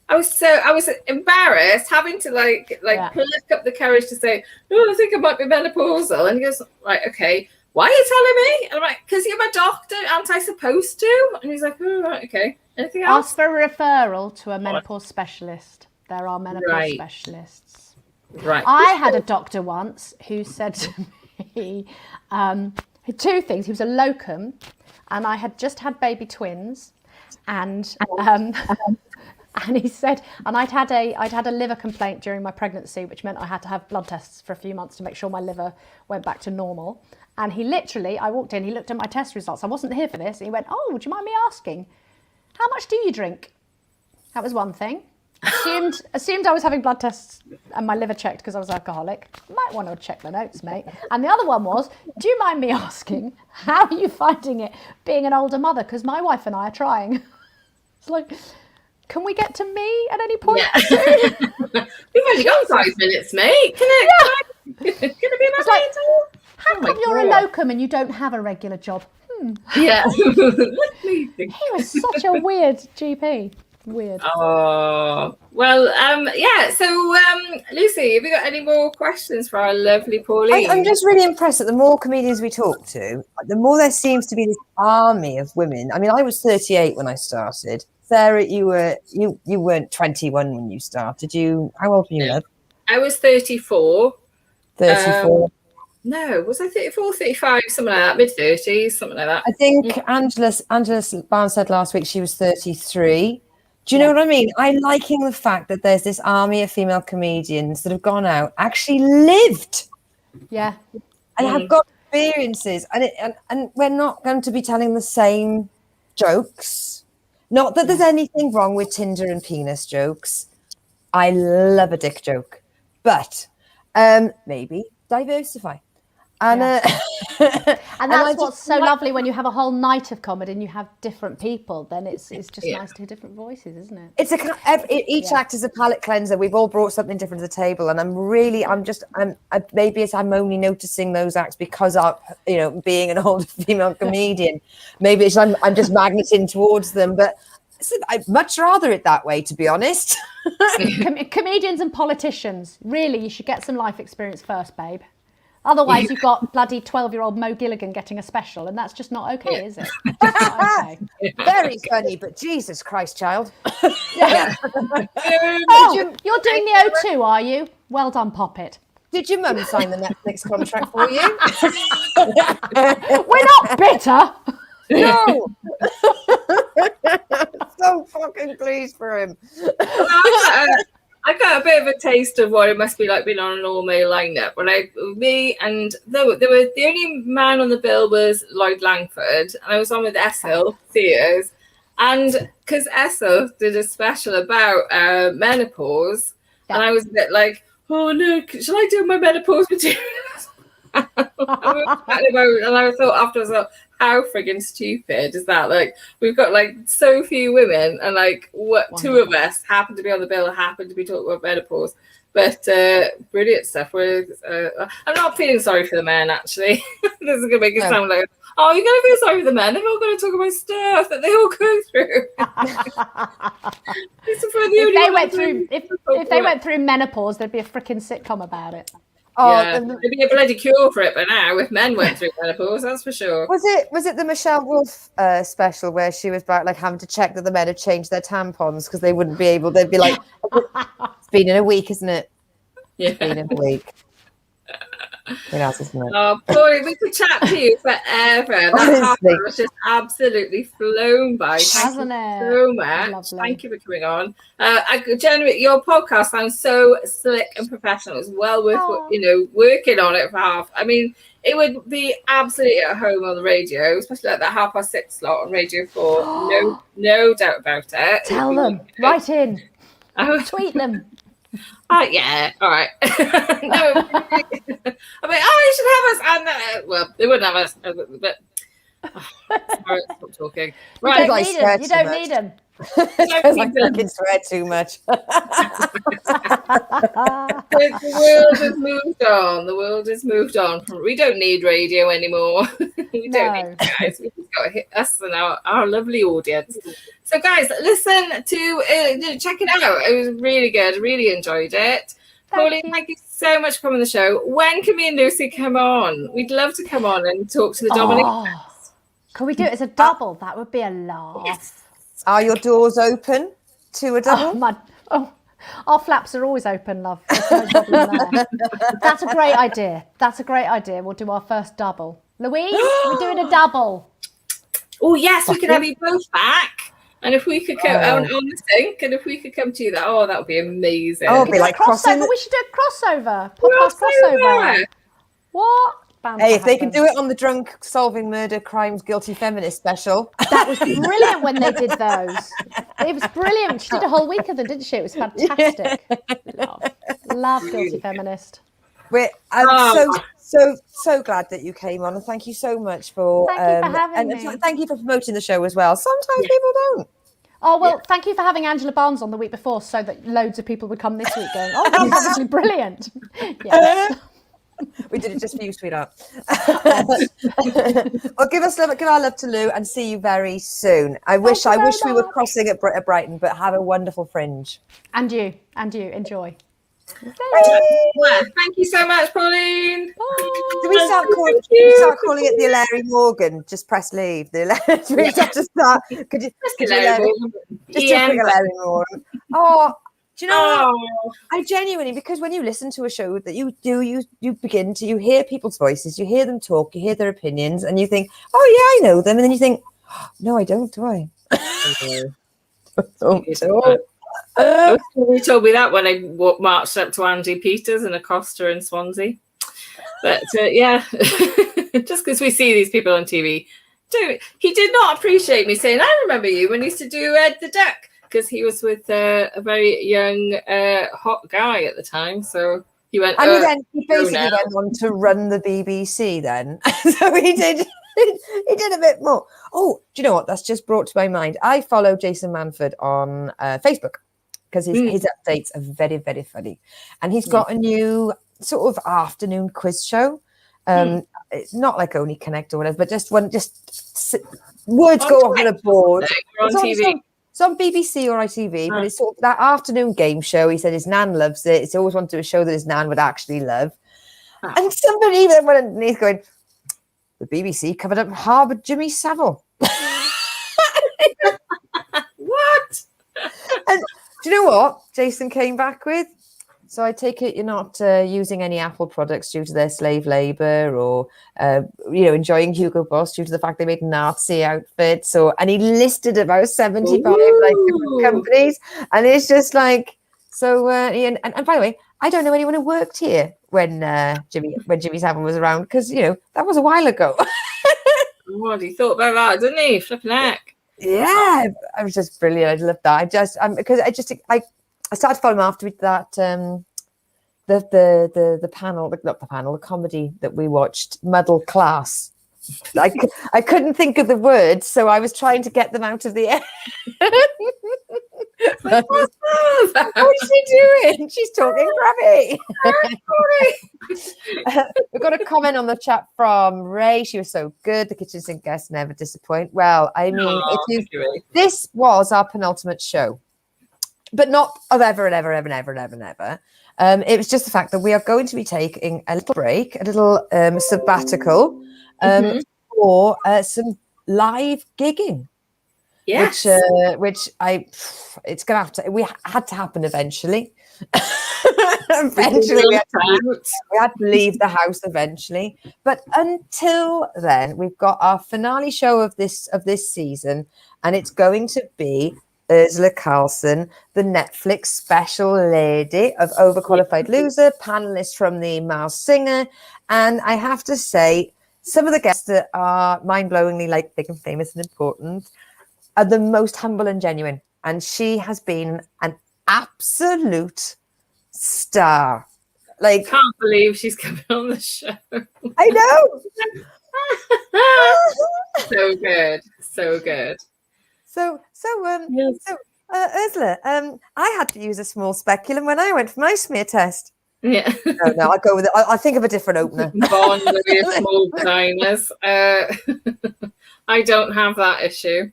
I was embarrassed having to pluck up the courage to say, "Oh, I think I might be menopausal," and he goes, "Right, okay. Why are you telling me?" And I'm like, "Because you're my doctor, aren't I supposed to?" And he's like, "Oh, right, okay. Anything else?" Ask for a referral to a menopause specialist. There are menopause specialists. Right. I had a doctor once who said to me two things. He was a locum, and I had just had baby twins, and he said, and I'd had a liver complaint during my pregnancy, which meant I had to have blood tests for a few months to make sure my liver went back to normal. And he literally, I walked in, he looked at my test results. I wasn't here for this. And he went, "Oh, would you mind me asking, how much do you drink?" That was one thing. Assumed I was having blood tests and my liver checked because I was alcoholic. Might want to check the notes, mate. And the other one was, "Do you mind me asking, how are you finding it being an older mother? Because my wife and I are trying." It's like, can we get to me at any point? Yeah. We've only got 5 minutes, mate. Can it be my like, how come you're a locum and you don't have a regular job? Yeah. He was such a weird GP. Weird. Oh, well, yeah. So, Lucy, have you got any more questions for our lovely Pauline? I'm just really impressed that the more comedians we talk to, the more there seems to be this army of women. I mean, I was 38 when I started. Sarah, you weren't 21 when you started. How old were you, love? I was 34. 34. No, was I 34, 35, something like that, mid-30s, something like that. I think Angela Barnes said last week she was 33. Do you know what I mean? I'm liking the fact that there's this army of female comedians that have gone out, actually lived. Yeah. And have got experiences. And we're not going to be telling the same jokes. Not that there's anything wrong with Tinder and penis jokes. I love a dick joke. But maybe diversify. And and that's what's so lovely when you have a whole night of comedy and you have different people. Then it's just nice to hear different voices, isn't it? It's each act is a palate cleanser. We've all brought something different to the table, and I'm maybe I'm only noticing those acts because of being an older female comedian. Maybe I'm just magneting towards them, but I'd much rather it that way, to be honest. Comedians and politicians, really, you should get some life experience first, babe. Otherwise, you've got bloody 12-year-old Mo Gilligan getting a special, and that's just not okay, is it? Not okay. Very funny, but Jesus Christ, child. You're doing the O2, are you? Well done, Poppet. Did your mum sign the Netflix contract for you? We're not bitter. No. Bring clues for him. I got a bit of a taste of what it must be like being on an all-male lineup. When there were the only man on the bill was Lloyd Langford, and I was on with Essel Theatres, and because Essel did a special about menopause, and I was a bit like, oh no, shall I do my menopause materials? And I thought afterwards, how friggin' stupid is that? Like, we've got like so few women, and like two of us happen to be on the bill, happen to be talking about menopause. But brilliant stuff. I'm not feeling sorry for the men, actually. This is gonna make it sound like, oh, you're gonna feel sorry for the men. They're all gonna talk about stuff that they all go through. If they went through menopause, there'd be a freaking sitcom about it. Yeah, there'd be a bloody cure for it by now if men went through menopause, that's for sure. Was it the Michelle Wolf special where she was about like having to check that the men had changed their tampons because they wouldn't be able? They'd be like, "It's been in a week, isn't it? Yeah, it's been in a week." It has, isn't it? Oh, Pauline, we could chat to you forever. That half hour was just absolutely flown by. Hasn't Thank it? you so much. Lovely. Thank you for coming on. Your podcast sounds so slick and professional. It's well worth working on it for half. I mean, it would be absolutely at home on the radio, especially like that 6:30 slot on Radio 4. No doubt about it. Tell them. Write in. Tweet them. Yeah, all right. No, I mean, you should have us. And well, they wouldn't have us, but sorry, stop talking. Right, you don't need them. I can swear too much. The world has moved on. The world has moved on. We don't need radio anymore. We don't need guys. We've just got to hit us and our lovely audience. So, guys, listen to check it out. It was really good. Really enjoyed it. Pauline, thank you so much for coming on the show. When can me and Lucy come on? We'd love to come on and talk to the Dominic. Can we do it as a double? That would be a laugh. Yes. Are your doors open to a double? Our flaps are always open, love. There's no problem there. That's a great idea. We'll do our first double. Louise, we're doing a double. Oh, yes, we could have you both back. And if we could come on the sync, and if we could come to that, that would be amazing. Oh, it'd be like crossover. We should do a crossover. Podcast crossover. What? Hey, if they can do it on the Drunk Solving Murder Crimes Guilty Feminist special. That was brilliant when they did those. It was brilliant. She did a whole week of them, didn't she? It was fantastic. Love Guilty Feminist. I'm so glad that you came on, and thank you so much for having me. Thank you for promoting the show as well. Sometimes people don't. Oh, well, thank you for having Angela Barnes on the week before so that loads of people would come this week going, oh, this is obviously brilliant. Yes. We did it just for you, sweetheart. Well, give our love to Lou and see you very soon. I wish we were crossing at Brighton, but have a wonderful fringe. And you, enjoy. Thank you so much, Pauline. Do we start calling it the Eyre-Leigh Morgan? Just press leave. We have to start. Could you just Eyre-Leigh Morgan? Oh. Do you know what? I genuinely, because when you listen to a show that you begin to, you hear people's voices, you hear them talk, you hear their opinions, and you think, oh yeah, I know them. And then you think, no, I don't, do I? You told me that when I marched up to Andy Peters in a Costa in Swansea. But just because we see these people on TV. He did not appreciate me saying, I remember you when you used to do Ed the Duck. Because he was with a very young, hot guy at the time, so he went. And he basically went on to run the BBC. Then, so he did a bit more. Oh, do you know what? That's just brought to my mind. I follow Jason Manford on Facebook because his updates are very, very funny, and he's got a new sort of afternoon quiz show. It's not like Only Connect or whatever, but just words go off on a board. On TV. It's on BBC or ITV, but it's sort of that afternoon game show. He said his nan loves it. It's always wanted to do a show that his nan would actually love. And somebody then went underneath going, the BBC covered up Harvard Jimmy Savile. What? And do you know what Jason came back with? So I take it you're not using any Apple products due to their slave labor, or enjoying Hugo Boss due to the fact they made Nazi outfits, and he listed about 75 different companies, and it's just like so. And by the way, I don't know anyone who worked here when Jimmy Savile was around, because that was a while ago. What he thought about that, didn't he? Flipping heck. Yeah, it was just brilliant. I loved that. I started following him after that the panel, not the panel, the comedy that we watched, Muddle Class. I couldn't think of the words, so I was trying to get them out of the air. What's she doing? She's talking grabby. We've got a comment on the chat from Ray. She was so good. The kitchen sink guests never disappoint. Well, I mean, this was our penultimate show, but not of ever and ever and ever and ever and ever and ever. It was just the fact that we are going to be taking a little break, a little sabbatical, for some live gigging. Yes. Which it's gonna have to. We had to happen eventually. Eventually, we had to leave the house eventually. But until then, we've got our finale show of this season, and it's going to be Ursula Carlson, the Netflix special lady of Overqualified Loser, panelist from the Masked Singer, and I have to say, some of the guests that are mind-blowingly big and famous and important are the most humble and genuine. And she has been an absolute star. Can't believe she's coming on the show. I know. So good. So good. So Ursula, I had to use a small speculum when I went for my smear test. Yeah. No, I'll go with it. I'll think of a different opener. Bond with your small vaginas. I don't have that issue.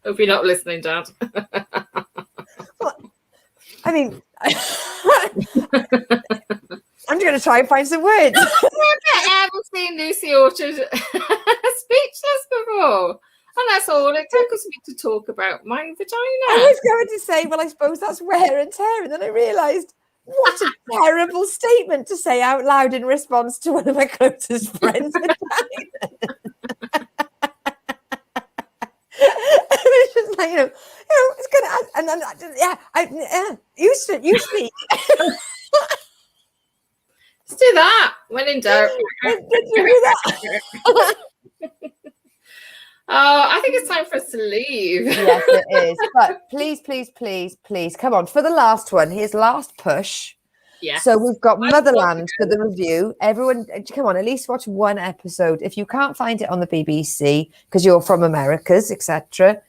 Hope you're not listening, Dad. Well, I mean, I'm going to try and find some words. I've never seen Lucy Orchard speechless before. And that's all it took us to talk about my vagina. I was going to say, well, I suppose that's wear and tear. And then I realised, what a terrible statement to say out loud in response to one of my closest friends' vagina. It's just like, it's going to, and then, you speak. Let's do that when in doubt. Did you do that? I think it's time for us to leave. Yes, it is. But please, come on. For the last one, here's last push. Yeah. So we've got Motherland for the review. Everyone, come on, at least watch one episode. If you can't find it on the BBC because you're from Americas, etc.,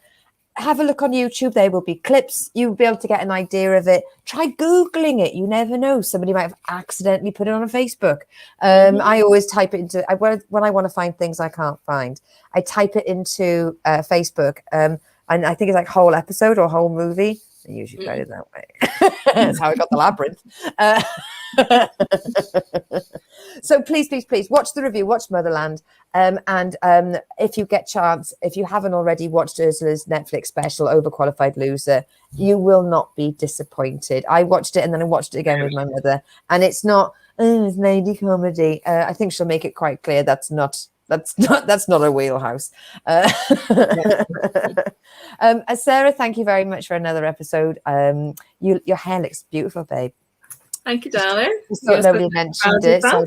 have a look on YouTube. There will be clips. You'll be able to get an idea of it. Try Googling it. You never know. Somebody might have accidentally put it on a Facebook. I always type it into, when I want to find things I can't find, I type it into Facebook. And I think it's like whole episode or whole movie. I usually write it that way. That's how I got the Labyrinth. So please watch the review, watch Motherland. And if you get chance, if you haven't already watched Ursula's Netflix special, Overqualified Loser, you will not be disappointed. I watched it and then I watched it again with my mother. And it's not, it's lady comedy. I think she'll make it quite clear that's not a wheelhouse. Sarah, thank you very much for another episode. Your hair looks beautiful, babe. Thank you, darling. Just thought nobody mentioned it. So,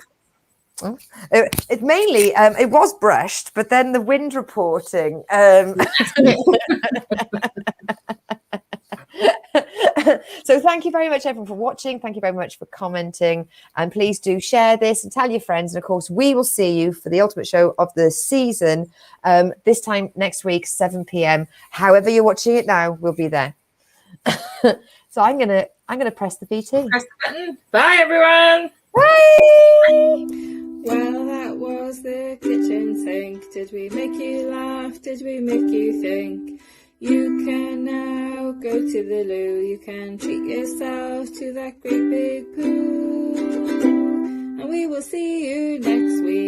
it mainly it was brushed, but then the wind reporting. So thank you very much, everyone, for watching. Thank you very much for commenting. And please do share this and tell your friends. And of course, we will see you for the ultimate show of the season this time next week, 7 p.m. However you're watching it now, we'll be there. So I'm gonna press the VT. Press the button. Bye, everyone. Bye. Well, that was the kitchen sink. Did we make you laugh? Did we make you think? You can now go to the loo. You can treat yourself to that great big poo. And we will see you next week.